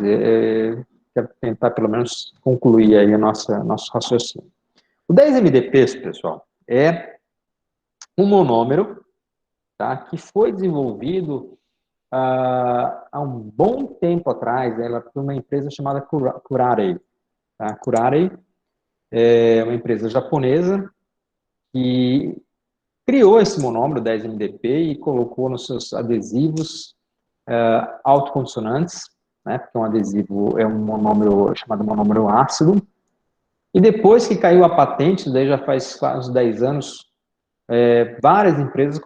Quero tentar pelo menos concluir aí nosso raciocínio. O 10-MDP, pessoal, é um monômero, tá, que foi desenvolvido há um bom tempo atrás, por uma empresa chamada Curarey. Tá? Curarey é uma empresa japonesa que criou esse monômero 10-MDP e colocou nos seus adesivos autoconsonantes, né, porque um adesivo é um monômero chamado monômero ácido. E depois que caiu a patente, daí já faz quase 10 anos, várias empresas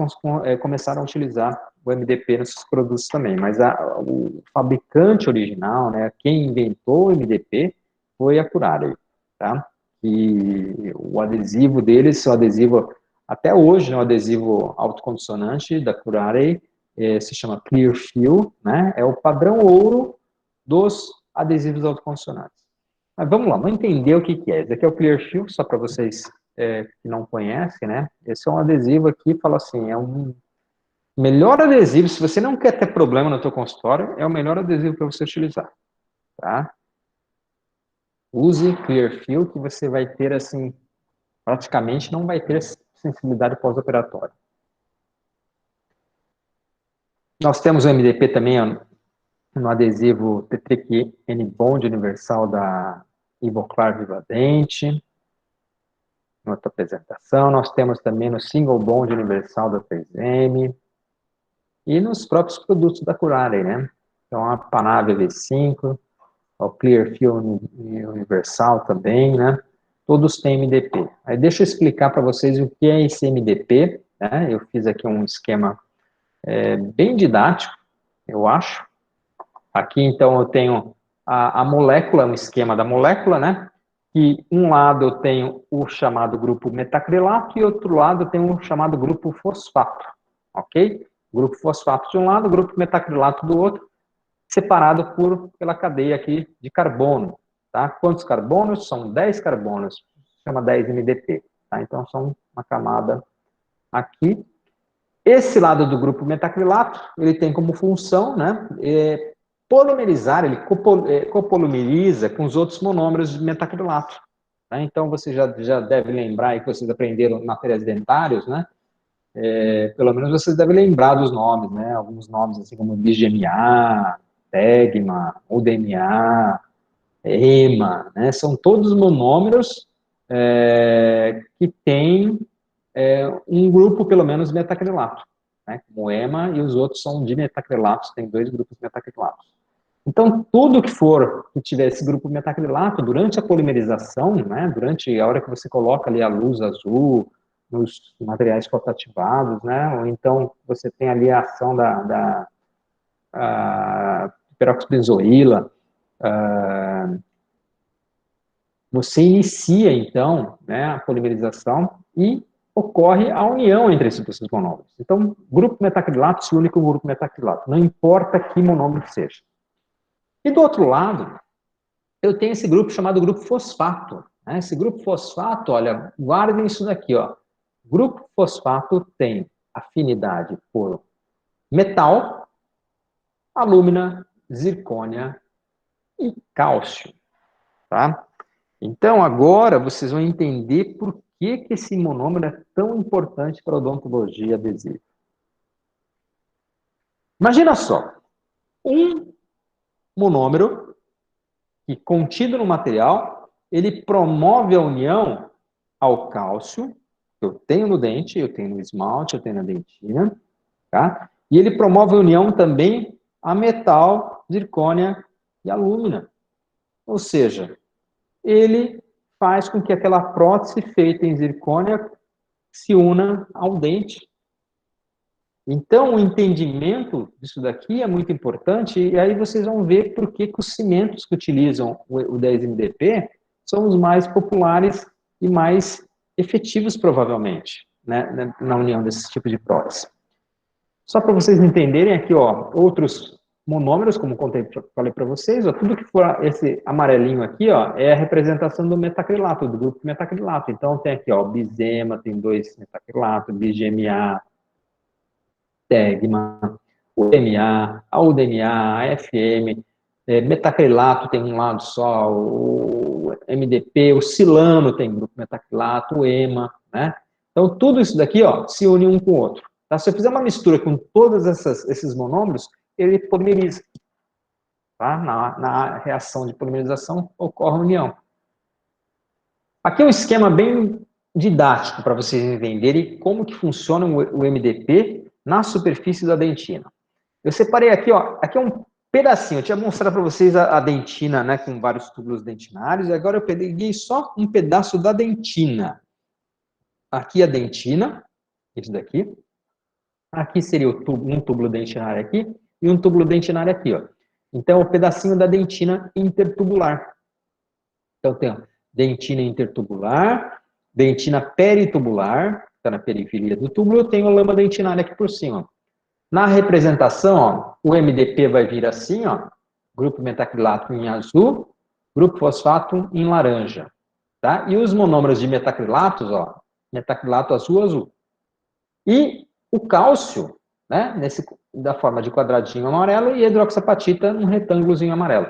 começaram a utilizar o MDP nesses produtos também, mas o fabricante original, né, quem inventou o MDP foi a Curarey, tá? E o adesivo deles, o adesivo, até hoje, né, o adesivo autoconsonante da Curarey, se chama Clearfield, né, é o padrão ouro dos adesivos autoconsonantes. Mas vamos lá, vamos entender o que é. Esse aqui é o Clearfield, só para vocês que não conhecem, né? Esse é um adesivo aqui, fala assim, é um melhor adesivo, se você não quer ter problema no teu consultório, é o melhor adesivo para você utilizar, tá? Use Clearfield que você vai ter, assim, praticamente não vai ter sensibilidade pós-operatória. Nós temos o MDP também no adesivo Tetric N-Bond universal da Ivoclar Vivadente. Em outra apresentação, nós temos também no Single Bond universal da 3M e nos próprios produtos da Curarey, né? Então, a Panave V5, o Clearfield universal também, né? Todos têm MDP. Aí deixa eu explicar para vocês o que é esse MDP, né? Eu fiz aqui um esquema bem didático, eu acho. Aqui, então, eu tenho a molécula, um esquema da molécula, né? Que um lado eu tenho o chamado grupo metacrilato e outro lado eu tenho o chamado grupo fosfato, ok? Grupo fosfato de um lado, grupo metacrilato do outro, separado pela cadeia aqui de carbono, tá? Quantos carbonos? São 10 carbonos, chama 10-MDP, tá? Então, são uma camada aqui. Esse lado do grupo metacrilato, ele tem como função, né, polimerizar, ele copolimeriza com os outros monômeros de metacrilato. Né? Então, você já deve lembrar aí que vocês aprenderam materiais dentários, né? Pelo menos vocês devem lembrar dos nomes, né? Alguns nomes, assim como BGMA, Tegma, UDMA, EMA, né? São todos monômeros que têm um grupo, pelo menos, metacrilato, né? Como EMA, e os outros são dimetacrilatos, tem 2 grupos metacrilatos. Então, tudo que tiver esse grupo metacrilato, durante a polimerização, né, durante a hora que você coloca ali a luz azul nos materiais fotativados, né, ou então você tem ali a ação da peroxibenzoíla, você inicia, então, né, a polimerização e ocorre a união entre esses dois monômeros. Então, grupo metacrilato se une com o grupo metacrilato, não importa que monômero seja. E do outro lado, eu tenho esse grupo chamado grupo fosfato. Né? Esse grupo fosfato, olha, guardem isso daqui, ó. Grupo fosfato tem afinidade por metal, alúmina, zircônia e cálcio, tá? Então, agora vocês vão entender por que esse monômero é tão importante para a odontologia adesiva. Imagina só, um monômero que contido no material, ele promove a união ao cálcio, que eu tenho no dente, eu tenho no esmalte, eu tenho na dentina, tá? E ele promove a união também a metal, zircônia e alúmina. Ou seja, ele faz com que aquela prótese feita em zircônia se una ao dente. Então, o entendimento disso daqui é muito importante, e aí vocês vão ver por que os cimentos que utilizam o 10MDP são os mais populares e mais efetivos, provavelmente, né, na união desse tipo de prótese. Só para vocês entenderem aqui, ó, outros monômeros, como falei para vocês, ó, tudo que for esse amarelinho aqui, ó, é a representação do metacrilato, do grupo metacrilato. Então, tem aqui, ó, Bizema, tem 2 metacrilato, BGMA, Tegma, UMA, a UDMA, a FM, metacrilato tem um lado só, o MDP, o silano tem grupo metacrilato, o EMA, né? Então, tudo isso daqui, ó, se une um com o outro. Tá? Se eu fizer uma mistura com todos esses monômeros, ele polimeriza. Tá? Na reação de polimerização, ocorre a união. Aqui é um esquema bem didático para vocês entenderem como que funciona o MDP na superfície da dentina. Eu separei aqui, ó, aqui é um pedacinho, eu tinha mostrado para vocês a dentina, né, com vários túbulos dentinários, e agora eu peguei só um pedaço da dentina. Aqui a dentina, isso daqui. Aqui seria um túbulo dentinário aqui, e um túbulo dentinário aqui, ó. Então, o pedacinho da dentina intertubular. Então, tem, ó, dentina intertubular, dentina peritubular, que está na periferia do túbulo, eu tenho a lama dentinária aqui por cima, ó. Na representação, ó, o MDP vai vir assim, ó, grupo metacrilato em azul, grupo fosfato em laranja, tá? E os monômeros de metacrilatos, ó, metacrilato azul. E o cálcio, né, da forma de quadradinho amarelo, e hidroxapatita num retângulozinho amarelo.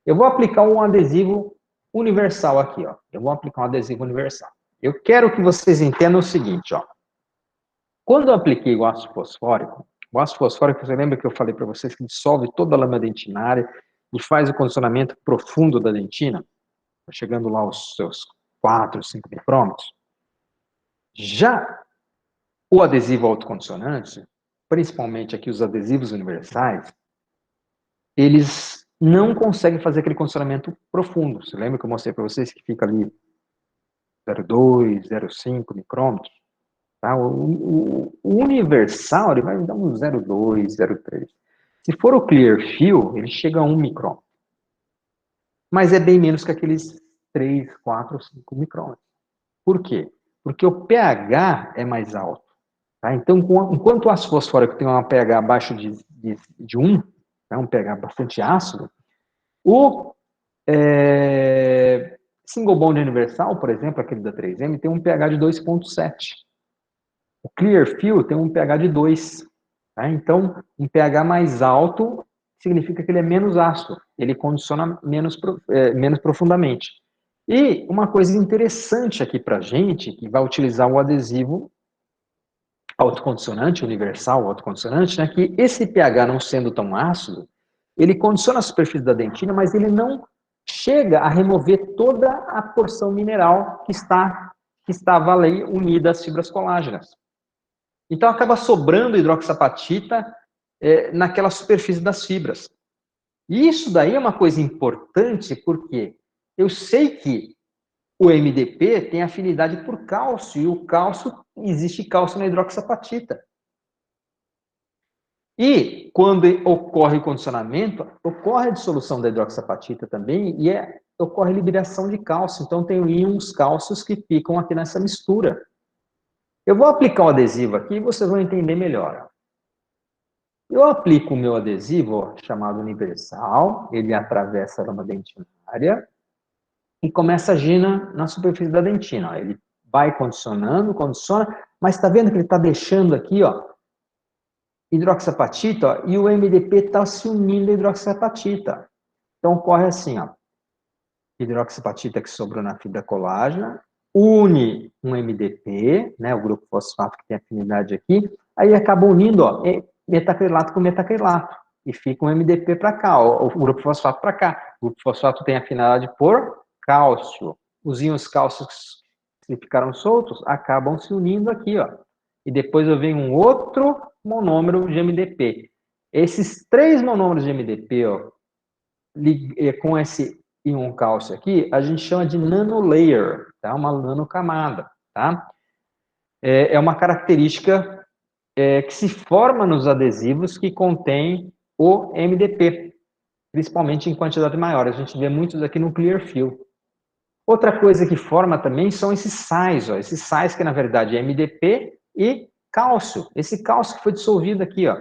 Eu vou aplicar um adesivo universal aqui, ó. Eu vou aplicar um adesivo universal. Eu quero que vocês entendam o seguinte, ó. Quando eu apliquei o ácido fosfórico, você lembra que eu falei para vocês que dissolve toda a lama dentinária e faz o condicionamento profundo da dentina, chegando lá aos seus 4, 5 micrômetros? Já o adesivo autocondicionante, principalmente aqui os adesivos universais, eles não conseguem fazer aquele condicionamento profundo. Você lembra que eu mostrei para vocês que fica ali 0,2, 0,5 micrômetros? Tá? O universal, ele vai dar um 0,2, 0,3. Se for o Clearfill, ele chega a 1 micrômetro. Mas é bem menos que aqueles 3, 4, 5 micrômetros. Por quê? Porque o pH é mais alto. Tá? Então, enquanto o ácido fosfórico tem um pH abaixo de 1, né, um pH bastante ácido, o single bond universal, por exemplo, aquele da 3M, tem um pH de 2,7. O Clearfill tem um pH de 2. Tá? Então, um pH mais alto significa que ele é menos ácido, ele condiciona menos profundamente. E uma coisa interessante aqui para a gente, que vai utilizar o adesivo autocondicionante, universal autocondicionante, né, que esse pH não sendo tão ácido, ele condiciona a superfície da dentina, mas ele não chega a remover toda a porção mineral que estava ali unida às fibras colágenas. Então, acaba sobrando hidroxapatita naquela superfície das fibras. E isso daí é uma coisa importante, porque eu sei que o MDP tem afinidade por cálcio, e o cálcio, existe cálcio na hidroxapatita. E, quando ocorre o condicionamento, ocorre a dissolução da hidroxapatita também, e ocorre a liberação de cálcio. Então, tem íons cálcios que ficam aqui nessa mistura. Eu vou aplicar o adesivo aqui e vocês vão entender melhor. Eu aplico o meu adesivo, chamado universal, ele atravessa a lama dentinária e começa a agir na superfície da dentina. Ele vai condicionando, condiciona, mas está vendo que ele está deixando aqui, ó, hidroxiapatita, ó, e o MDP está se unindo à hidroxiapatita. Então, ocorre assim, ó, hidroxiapatita que sobrou na fibra colágena, une um MDP, né, o grupo fosfato que tem afinidade aqui, aí acaba unindo, ó, metacrilato com metacrilato, e fica um MDP para cá, ó, o grupo fosfato para cá. O grupo fosfato tem afinidade por cálcio. Os íons cálcios que ficaram soltos acabam se unindo aqui, ó. E depois eu venho um outro monômero de MDP. Esses 3 monômeros de MDP, ó, com esse íon cálcio aqui, a gente chama de nanolayer, tá? Uma nanocamada, tá? É uma característica que se forma nos adesivos que contém o MDP, principalmente em quantidade maior. A gente vê muitos aqui no Clearfield. Outra coisa que forma também são esses sais, ó, esses sais que na verdade é MDP e cálcio. Esse cálcio que foi dissolvido aqui, ó.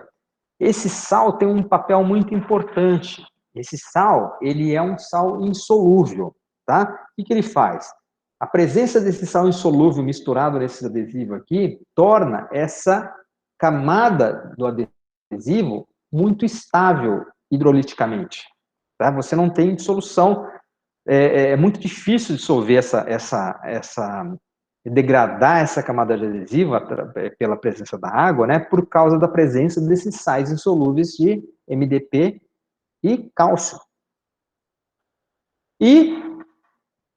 Esse sal tem um papel muito importante. Esse sal, ele é um sal insolúvel, tá? O que ele faz? A presença desse sal insolúvel misturado nesse adesivo aqui torna essa camada do adesivo muito estável hidroliticamente, tá? Você não tem dissolução, é muito difícil dissolver degradar essa camada de adesivo pela presença da água, né, por causa da presença desses sais insolúveis de MDP e cálcio. E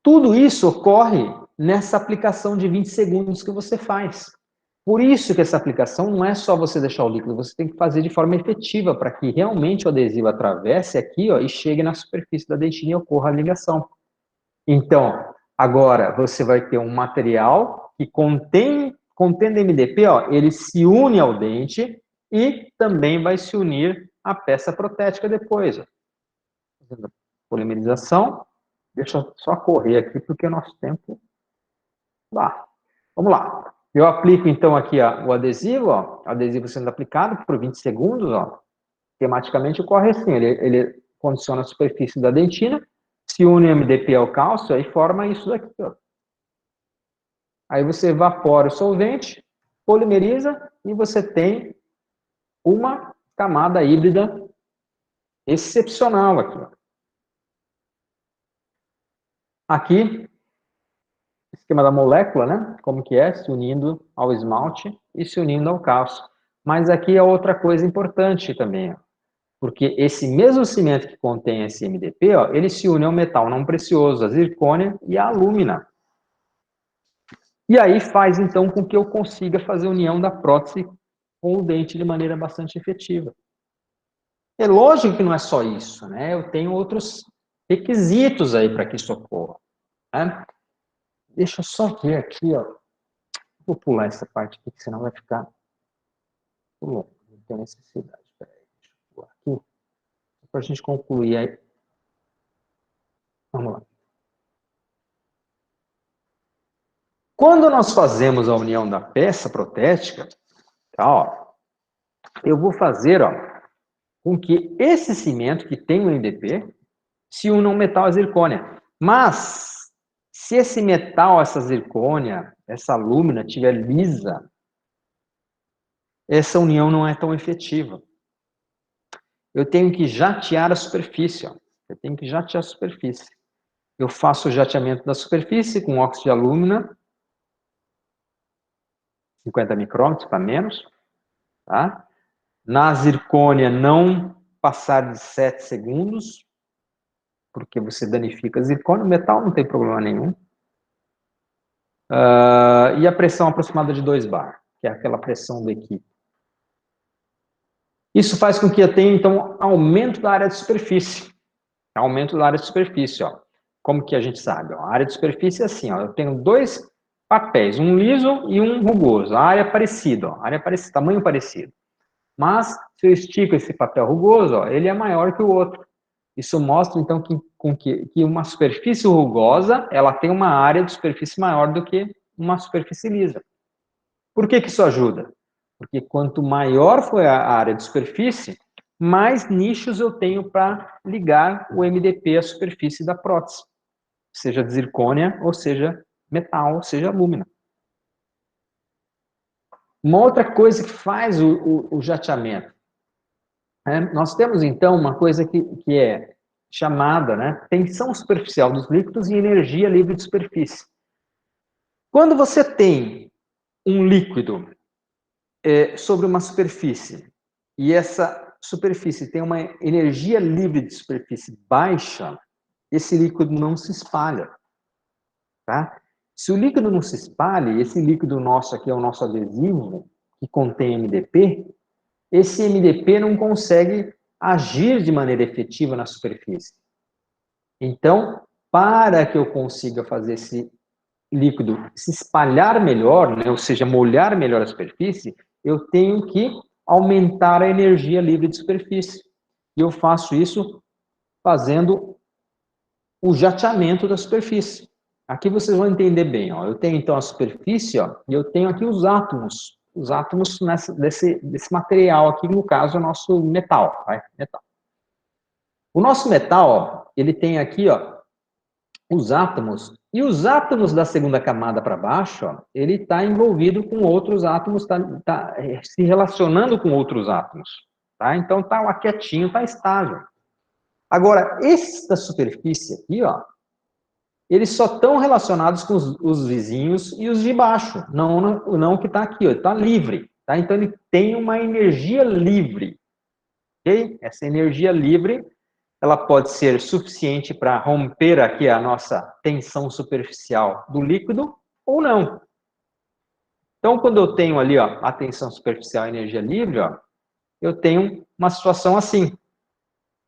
tudo isso ocorre nessa aplicação de 20 segundos que você faz. Por isso que essa aplicação não é só você deixar o líquido, você tem que fazer de forma efetiva para que realmente o adesivo atravesse aqui, ó, e chegue na superfície da dentina e ocorra a ligação. Então, agora você vai ter um material que contendo MDP, ó, ele se une ao dente e também vai se unir à peça protética depois. Ó. Polimerização. Deixa eu só correr aqui porque o nosso tempo... Lá. Vamos lá. Eu aplico então aqui ó, o adesivo, ó, adesivo sendo aplicado por 20 segundos, ó. Tematicamente ocorre assim, ele condiciona a superfície da dentina, se une o MDP ao cálcio e forma isso daqui, ó. Aí você evapora o solvente, polimeriza e você tem uma camada híbrida excepcional aqui, ó. Aqui, esquema da molécula, né? Como que é? Se unindo ao esmalte e se unindo ao cálcio. Mas aqui é outra coisa importante também, ó. Porque esse mesmo cimento que contém esse MDP, ó, ele se une ao metal não precioso, a zircônia e a alúmina. E aí faz, então, com que eu consiga fazer a união da prótese com o dente de maneira bastante efetiva. É lógico que não é só isso, né? Eu tenho outros requisitos aí para que isso ocorra, né? Deixa eu só ver aqui, ó. Vou pular essa parte aqui, senão vai ficar longo. Não tem necessidade. Peraí, deixa eu pular aqui. Para a gente concluir aí. Vamos lá. Quando nós fazemos a união da peça protética, tá, ó, eu vou fazer, ó, com que esse cimento que tem o MDP se una ao metal a zircônia. Mas, se esse metal, essa zircônia, essa alúmina estiver lisa, essa união não é tão efetiva. Eu tenho que jatear a superfície, ó. Eu tenho que jatear a superfície. Eu faço o jateamento da superfície com óxido de alúmina, 50 micrômetros para menos, tá? Na zircônia, não passar de 7 segundos, porque você danifica a zircônia. O metal não tem problema nenhum. E a pressão aproximada de 2 bar, que é aquela pressão do equipe. Isso faz com que eu tenha, então, aumento da área de superfície. Aumento da área de superfície, ó. Como que a gente sabe? Ó, a área de superfície é assim, ó. Eu tenho 2 papéis, um liso e um rugoso. A área é parecida, ó. A área é parecida, tamanho parecido. Mas, se eu estico esse papel rugoso, ó, ele é maior que o outro. Isso mostra, então, que uma superfície rugosa, ela tem uma área de superfície maior do que uma superfície lisa. Por que isso ajuda? Porque quanto maior for a área de superfície, mais nichos eu tenho para ligar o MDP à superfície da prótese. Seja de zircônia, ou seja metal, ou seja alúmina. Uma outra coisa que faz o jateamento, né? Nós temos, então, uma coisa que é chamada, né, tensão superficial dos líquidos e energia livre de superfície. Quando você tem um líquido sobre uma superfície e essa superfície tem uma energia livre de superfície baixa, esse líquido não se espalha, tá? Se o líquido não se espalha, esse líquido nosso aqui é o nosso adesivo, que contém MDP, esse MDP não consegue agir de maneira efetiva na superfície. Então, para que eu consiga fazer esse líquido se espalhar melhor, né, ou seja, molhar melhor a superfície, eu tenho que aumentar a energia livre de superfície. E eu faço isso fazendo o jateamento da superfície. Aqui vocês vão entender bem, ó. Eu tenho então a superfície, ó, e eu tenho aqui os átomos desse material aqui, no caso, é o nosso metal, vai? Metal. O nosso metal, ó, ele tem aqui, ó, os átomos, e os átomos da segunda camada para baixo, ó, ele está envolvido com outros átomos, tá se relacionando com outros átomos, tá? Então tá lá quietinho, tá estável. Agora, esses da superfície aqui, ó, eles só estão relacionados com os vizinhos e os de baixo, não que está aqui, ó, está livre, tá? Então ele tem uma energia livre, ok? Essa energia livre, ela pode ser suficiente para romper aqui a nossa tensão superficial do líquido ou não. Então, quando eu tenho ali, ó, a tensão superficial e energia livre, ó, eu tenho uma situação assim.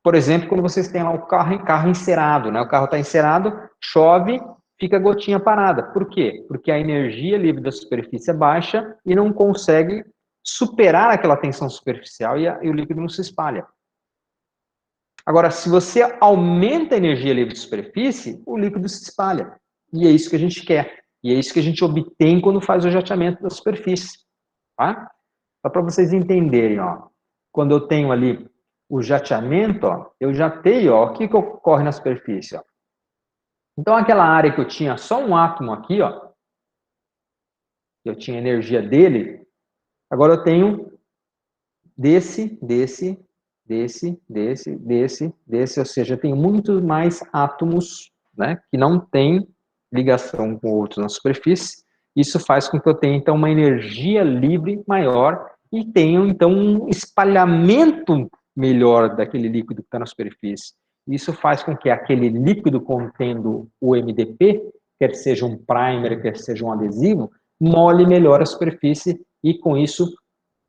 Por exemplo, quando vocês têm lá o carro encerado, né? O carro está encerado, chove, fica a gotinha parada. Por quê? Porque a energia livre da superfície é baixa e não consegue superar aquela tensão superficial e o líquido não se espalha. Agora, se você aumenta a energia livre de superfície, o líquido se espalha. E é isso que a gente quer. E é isso que a gente obtém quando faz o jateamento da superfície. Tá? Só para vocês entenderem, ó. Quando eu tenho ali o jateamento, ó, eu jateio, ó, o que ocorre na superfície? Ó. Então, aquela área que eu tinha só um átomo aqui, ó, eu tinha energia dele, agora eu tenho desse, ou seja, eu tenho muito mais átomos, né, que não têm ligação com outros na superfície. Isso faz com que eu tenha, então, uma energia livre maior e tenha, então, um espalhamento melhor daquele líquido que está na superfície. Isso faz com que aquele líquido contendo o MDP, quer seja um primer, quer seja um adesivo, molhe melhor a superfície e, com isso,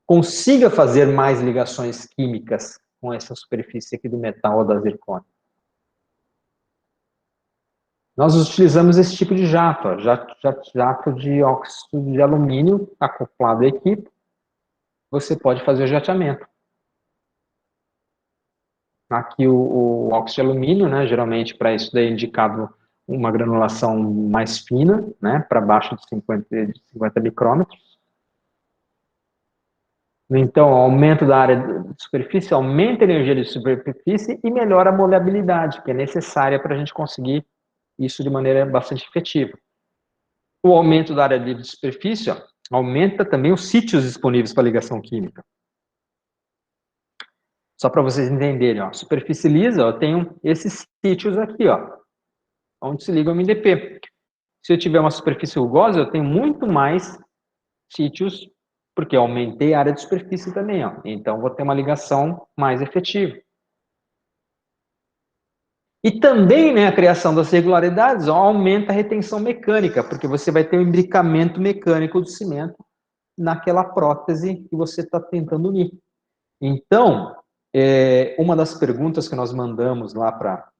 consiga fazer mais ligações químicas com essa superfície aqui do metal ou da zircônia. Nós utilizamos esse tipo de jato, ó, jato de óxido de alumínio acoplado à equipe. Você pode fazer o jateamento. Aqui o óxido de alumínio, né, geralmente para isso daí é indicado uma granulação mais fina, né, para baixo de 50 micrômetros. Então, aumento da área de superfície, aumenta a energia de superfície e melhora a moleabilidade, que é necessária para a gente conseguir isso de maneira bastante efetiva. O aumento da área livre de superfície, ó, aumenta também os sítios disponíveis para ligação química. Só para vocês entenderem, ó, superfície lisa, ó, eu tenho esses sítios aqui, ó, onde se liga o MDP. Se eu tiver uma superfície rugosa, eu tenho muito mais sítios, porque eu aumentei a área de superfície também, ó, então vou ter uma ligação mais efetiva. E também, né, a criação das regularidades, ó, aumenta a retenção mecânica, porque você vai ter um imbricamento mecânico do cimento naquela prótese que você está tentando unir. Então, uma das perguntas que nós mandamos lá para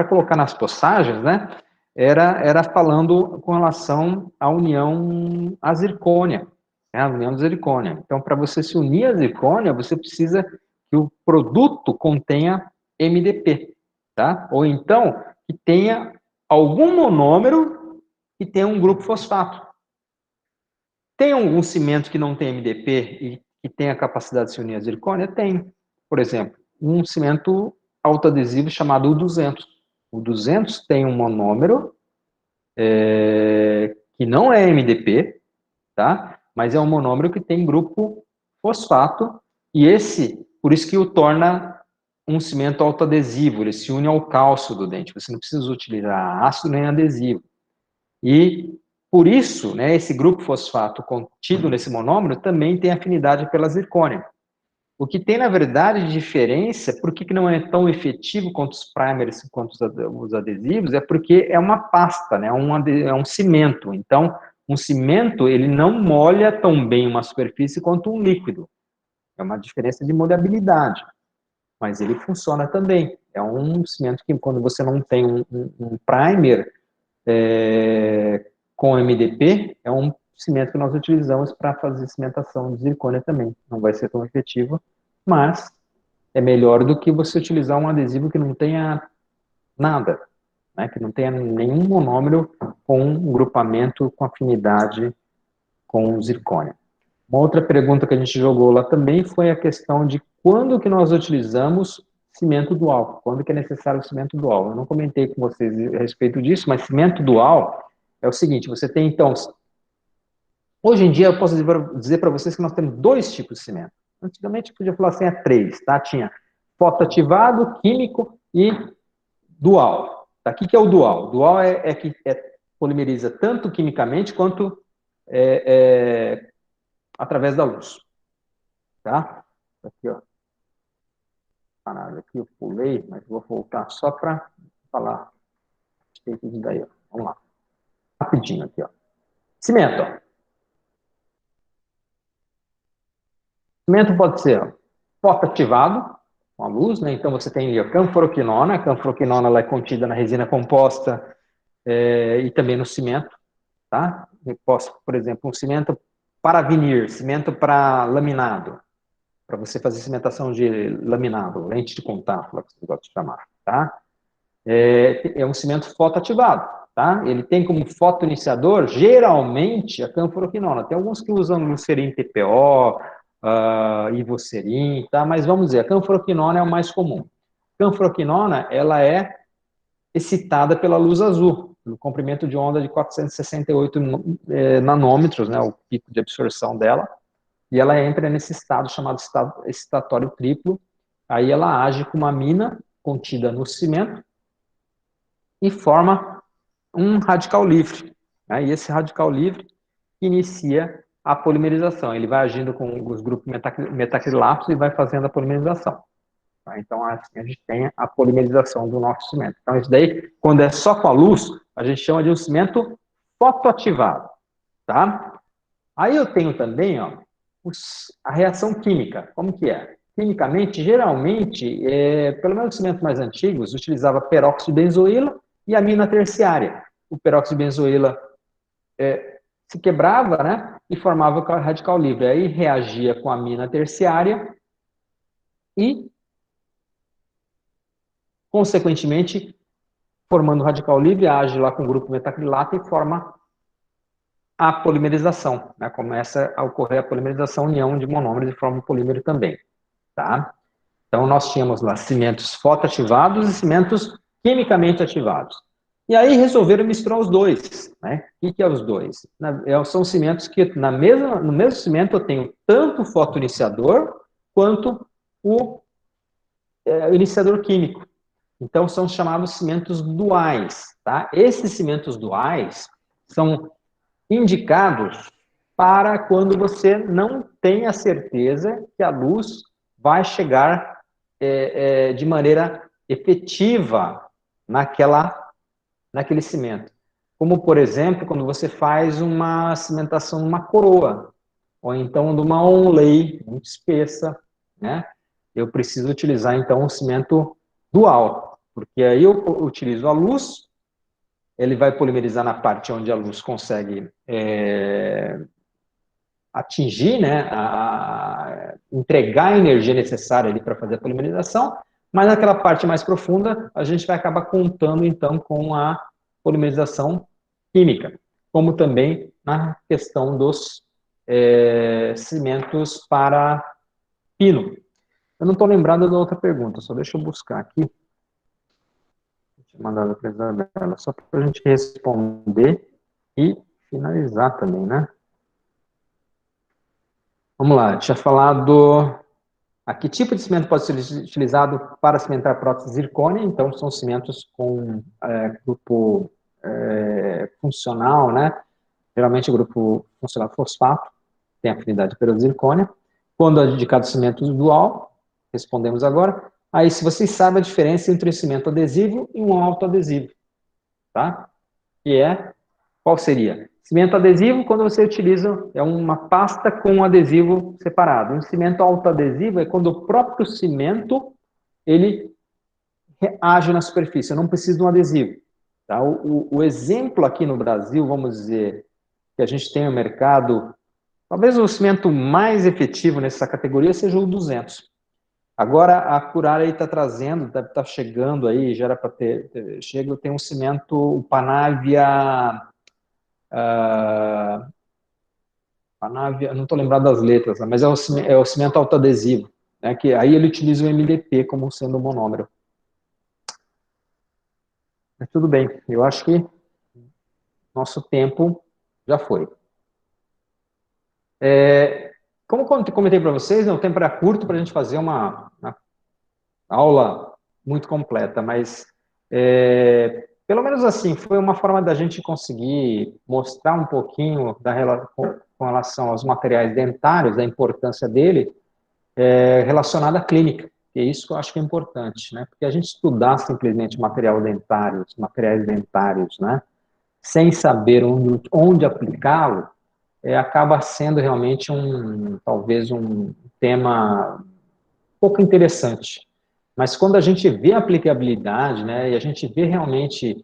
colocar nas postagens, né, era falando com relação à união à zircônia, né, a união da zircônia. Então, para você se unir à zircônia, você precisa que o produto contenha MDP, tá? Ou então, que tenha algum monômero que tenha um grupo fosfato. Tem algum cimento que não tem MDP e que tem a capacidade de se unir à zircônia? Tem. Por exemplo, um cimento autoadesivo chamado U200. O 200 tem um monômero que que não é MDP, tá? Mas é um monômero que tem grupo fosfato, e por isso que o torna um cimento autoadesivo, ele se une ao cálcio do dente, você não precisa utilizar ácido nem adesivo. E por isso, né, esse grupo fosfato contido nesse monômero também tem afinidade pela zircônia. O que tem, na verdade, de diferença, por que não é tão efetivo quanto os primers, quanto os adesivos, é porque é uma pasta, né? É um cimento. Então, um cimento, ele não molha tão bem uma superfície quanto um líquido. É uma diferença de molhabilidade. Mas ele funciona também. É um cimento que, quando você não tem um primer com MDP, é um cimento que nós utilizamos para fazer cimentação de zircônia também. Não vai ser tão efetivo, mas é melhor do que você utilizar um adesivo que não tenha nada, né? Que não tenha nenhum monômero com um grupamento com afinidade com zircônia. Uma outra pergunta que a gente jogou lá também foi a questão de quando que nós utilizamos cimento dual, quando que é necessário o cimento dual. Eu não comentei com vocês a respeito disso, mas cimento dual é o seguinte, você tem então, hoje em dia eu posso dizer para vocês que nós temos 2 tipos de cimento. Antigamente podia falar assim, 3, tá? Tinha fotoativado, químico e dual. Tá? O que é o dual? O dual é que polimeriza tanto quimicamente quanto através da luz. Tá? Aqui, ó. Aqui eu pulei, mas vou voltar só para falar a respeito disso daí. Ó. Vamos lá. Rapidinho aqui, ó. Cimento, ó. Cimento pode ser fotoativado, com a luz, né? Então você tem ali a canforoquinona. A canforoquinona ela é contida na resina composta e também no cimento, tá? Eu posso, por exemplo, um cimento para vinir, cimento para laminado, para você fazer cimentação de laminado, lente de contato, lá que você gosta de chamar, tá? É um cimento fotoativado, tá? Ele tem como fotoiniciador, geralmente, a canforoquinona. Tem alguns que usam Glucerin TPO, Ivocerin, tá? Mas vamos dizer, a canforoquinona é o mais comum. A canforoquinona, ela é excitada pela luz azul, no comprimento de onda de 468 nanômetros, né? O pico de absorção dela. E ela entra nesse estado chamado estado excitatório triplo. Aí ela age com uma amina contida no cimento e forma um radical livre. Né? E esse radical livre inicia a polimerização. Ele vai agindo com os grupos metacrilatos e vai fazendo a polimerização. Tá? Então, assim, a gente tem a polimerização do nosso cimento. Então, isso daí, quando é só com a luz, a gente chama de um cimento fotoativado. Tá? Aí eu tenho também, ó, a reação química. Como que é? Quimicamente, geralmente, pelo menos os cimentos mais antigos, utilizava peróxido de benzoíla e amina terciária. O peróxido de benzoíla se quebrava, né, e formava o radical livre. Aí reagia com a amina terciária e, consequentemente, formando o radical livre, age lá com o grupo metacrilato e forma a polimerização, né? Começa a ocorrer a polimerização, união de monômeros e forma o polímero também, tá? Então, nós tínhamos lá cimentos fotoativados e cimentos quimicamente ativados. E aí resolveram misturar os dois, né? O que é os dois? São cimentos que no mesmo cimento eu tenho tanto o fotoiniciador quanto o iniciador químico. Então, são chamados cimentos duais, tá? Esses cimentos duais são indicados para quando você não tem a certeza que a luz vai chegar de maneira efetiva naquele cimento. Como, por exemplo, quando você faz uma cimentação numa coroa, ou então numa onlay muito espessa, né? Eu preciso utilizar, então, um cimento dual, porque aí eu utilizo a luz, ele vai polimerizar na parte onde a luz consegue atingir, né, entregar a energia necessária para fazer a polimerização, mas naquela parte mais profunda, a gente vai acabar contando, então, com a polimerização química, como também na questão dos cimentos para pino. Eu não estou lembrado da outra pergunta, só deixa eu buscar aqui. Deixa eu mandar para a Isabela, só para a gente responder e finalizar também, né? Vamos lá, tinha falado... A que tipo de cimento pode ser utilizado para cimentar prótese zircônia? Então, são cimentos com grupo funcional, né? Geralmente o grupo funcional fosfato tem afinidade pela zircônia. Quando é dedicado cimento dual, respondemos agora. Aí, se vocês sabem a diferença entre um cimento adesivo e um autoadesivo, tá? Qual seria? Cimento adesivo, quando você utiliza, é uma pasta com um adesivo separado. Um cimento autoadesivo é quando o próprio cimento, ele age na superfície, eu não preciso de um adesivo. Tá? O exemplo aqui no Brasil, vamos dizer, que a gente tem no mercado, talvez o cimento mais efetivo nessa categoria seja o 200. Agora, a Curar aí está trazendo, deve estar chegando aí, já era para ter, chega, tem um cimento, o Panavia... Panavia, não estou lembrado das letras, mas é o cimento autoadesivo, né, que aí ele utiliza o MDP como sendo o monômero. Mas tudo bem, eu acho que nosso tempo já foi. Como eu comentei para vocês, o tempo era curto para a gente fazer uma aula muito completa, mas pelo menos assim, foi uma forma da gente conseguir mostrar um pouquinho com relação aos materiais dentários, a importância dele, relacionada à clínica. E é isso que eu acho que é importante, né? Porque a gente estudar simplesmente material dentário, os materiais dentários, né? Sem saber onde aplicá-lo, acaba sendo realmente talvez um tema pouco interessante. Mas quando a gente vê a aplicabilidade, né, e a gente vê realmente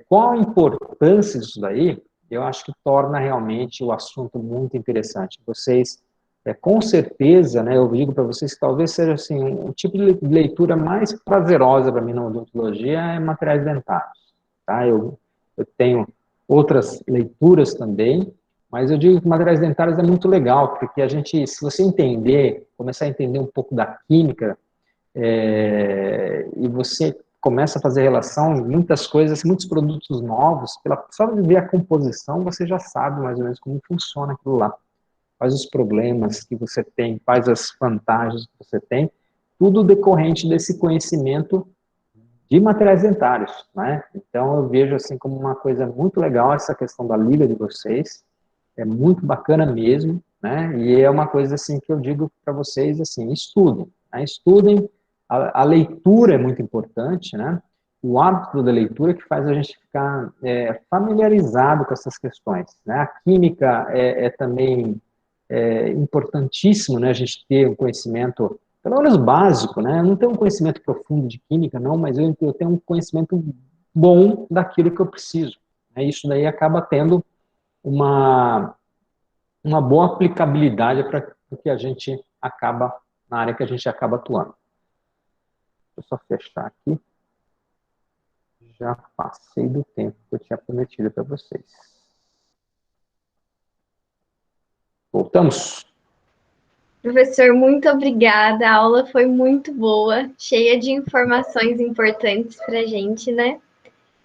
qual a importância disso daí, eu acho que torna realmente o assunto muito interessante. Vocês, com certeza, né, eu digo para vocês que talvez seja assim, um tipo de leitura mais prazerosa para mim na odontologia é materiais dentários. Tá? Eu tenho outras leituras também, mas eu digo que materiais dentários é muito legal, porque a gente, se você entender, começar a entender um pouco da química, e você começa a fazer relação, muitas coisas, muitos produtos novos, só de ver a composição, você já sabe mais ou menos como funciona aquilo lá. Quais os problemas que você tem, quais as vantagens que você tem, tudo decorrente desse conhecimento de materiais dentários, né? Então, eu vejo assim como uma coisa muito legal essa questão da liga de vocês, é muito bacana mesmo, né? E é uma coisa assim que eu digo para vocês, assim, estudem, né? Estudem, a leitura é muito importante, né? O hábito da leitura que faz a gente ficar familiarizado com essas questões, né? A química também importantíssimo, né? A gente ter um conhecimento, pelo menos básico, né? Eu não tenho um conhecimento profundo de química, não, mas eu tenho um conhecimento bom daquilo que eu preciso, né? Isso daí acaba tendo uma boa aplicabilidade para o que a gente acaba, na área que a gente acaba atuando. Deixa eu só fechar aqui. Já passei do tempo que eu tinha prometido para vocês. Voltamos? Professor, muito obrigada. A aula foi muito boa, cheia de informações importantes para a gente, né?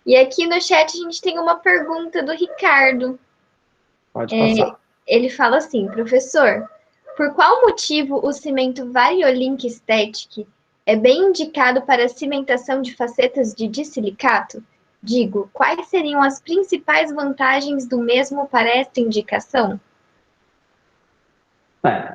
E aqui no chat a gente tem uma pergunta do Ricardo. Pode passar. Ele fala assim, professor, por qual motivo o cimento Variolink Static é bem indicado para a cimentação de facetas de disilicato? Digo, quais seriam as principais vantagens do mesmo para esta indicação?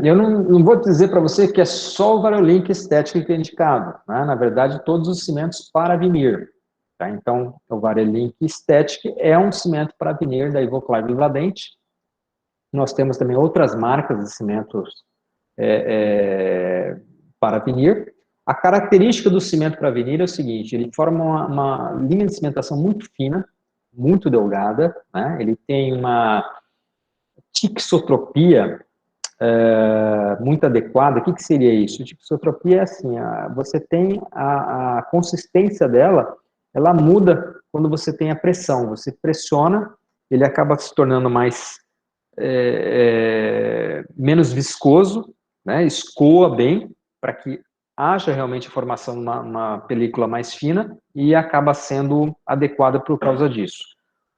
Eu não vou dizer para você que é só o Variolink Static que é indicado, né? Na verdade, todos os cimentos para vinir. Tá? Então, o Variolink Static é um cimento para vinir da Ivoclar Vivadente. Nós temos também outras marcas de cimentos para vinir. A característica do cimento para vinir é o seguinte, ele forma uma linha de cimentação muito fina, muito delgada, né? Ele tem uma tixotropia muito adequada. O que seria isso? Tixotropia é assim, você tem a consistência dela, ela muda quando você tem a pressão. Você pressiona, ele acaba se tornando menos viscoso, né? Escoa bem, para que haja realmente formação de uma película mais fina e acaba sendo adequada por causa disso.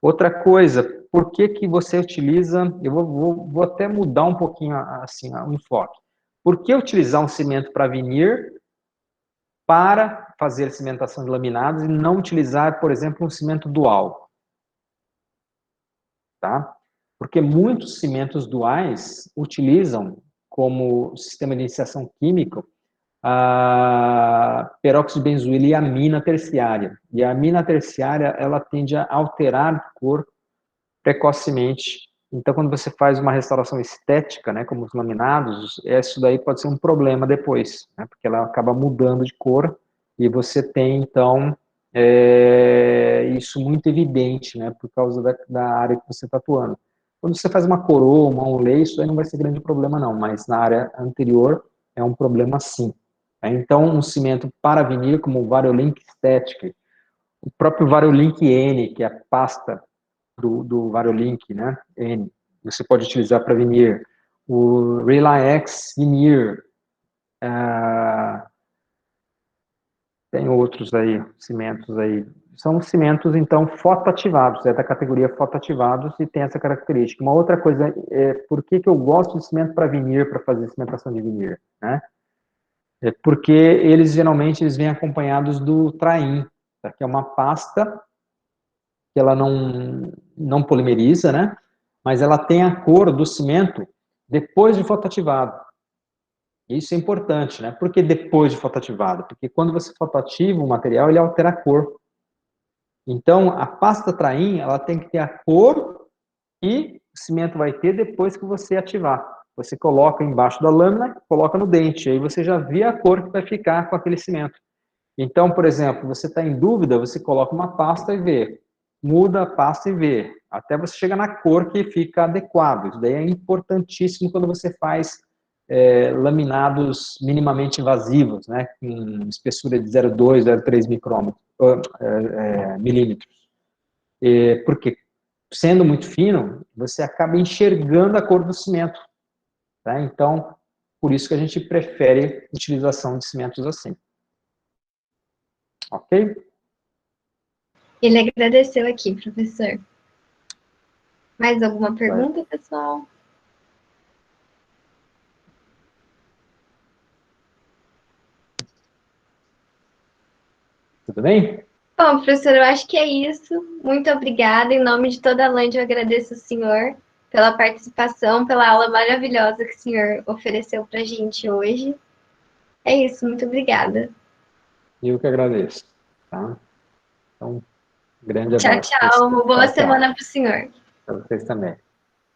Outra coisa, por que que você utiliza, eu vou até mudar um pouquinho assim, o enfoque. Por que utilizar um cimento para vinir para fazer cimentação de laminados e não utilizar, por exemplo, um cimento dual? Tá? Porque muitos cimentos duais utilizam como sistema de iniciação química a peróxido de benzoíla e a amina terciária. E a amina terciária, ela tende a alterar a cor precocemente. Então, quando você faz uma restauração estética, né, como os laminados, isso daí pode ser um problema depois, né, porque ela acaba mudando de cor e você tem, então, isso muito evidente, né, por causa da área que você está atuando. Quando você faz uma coroa, um lei, isso aí não vai ser grande problema, não, mas na área anterior é um problema sim. Então, um cimento para vinil, como o Variolink Static, o próprio Variolink N, que é a pasta do Variolink, né, N, você pode utilizar para vinir. O Relax Veneer, tem outros aí, cimentos aí. São cimentos, então, fotoativados, é da categoria fotoativados e tem essa característica. Uma outra coisa, por que que eu gosto de cimento para vinir, para fazer cimentação de vinir, né? É porque eles, geralmente, eles vêm acompanhados do Train, tá? Que é uma pasta que ela não polimeriza, né? Mas ela tem a cor do cimento depois de fotoativado. Isso é importante, né? Por que depois de fotoativado? Porque quando você fotoativa o material, ele altera a cor. Então, a pasta Train, ela tem que ter a cor que o cimento vai ter depois que você ativar. Você coloca embaixo da lâmina, coloca no dente, aí você já vê a cor que vai ficar com aquele cimento. Então, por exemplo, você está em dúvida, você coloca uma pasta e vê. Muda a pasta e vê. Até você chegar na cor que fica adequado. Isso daí é importantíssimo quando você faz laminados minimamente invasivos, né, com espessura de 0,2, 0,3 milímetros. Porque, sendo muito fino, você acaba enxergando a cor do cimento. Tá? Então, por isso que a gente prefere a utilização de cimentos assim. Ok? Ele agradeceu aqui, professor. Mais alguma pergunta, pessoal? Tudo bem? Bom, professor, eu acho que é isso. Muito obrigada. Em nome de toda a Land, eu agradeço o senhor pela participação, pela aula maravilhosa que o senhor ofereceu para a gente hoje. É isso, muito obrigada. Eu que agradeço. Tá? Então, grande Tchau, abraço para tchau. você. Uma boa Tchau, tchau. semana para o senhor. Para vocês também.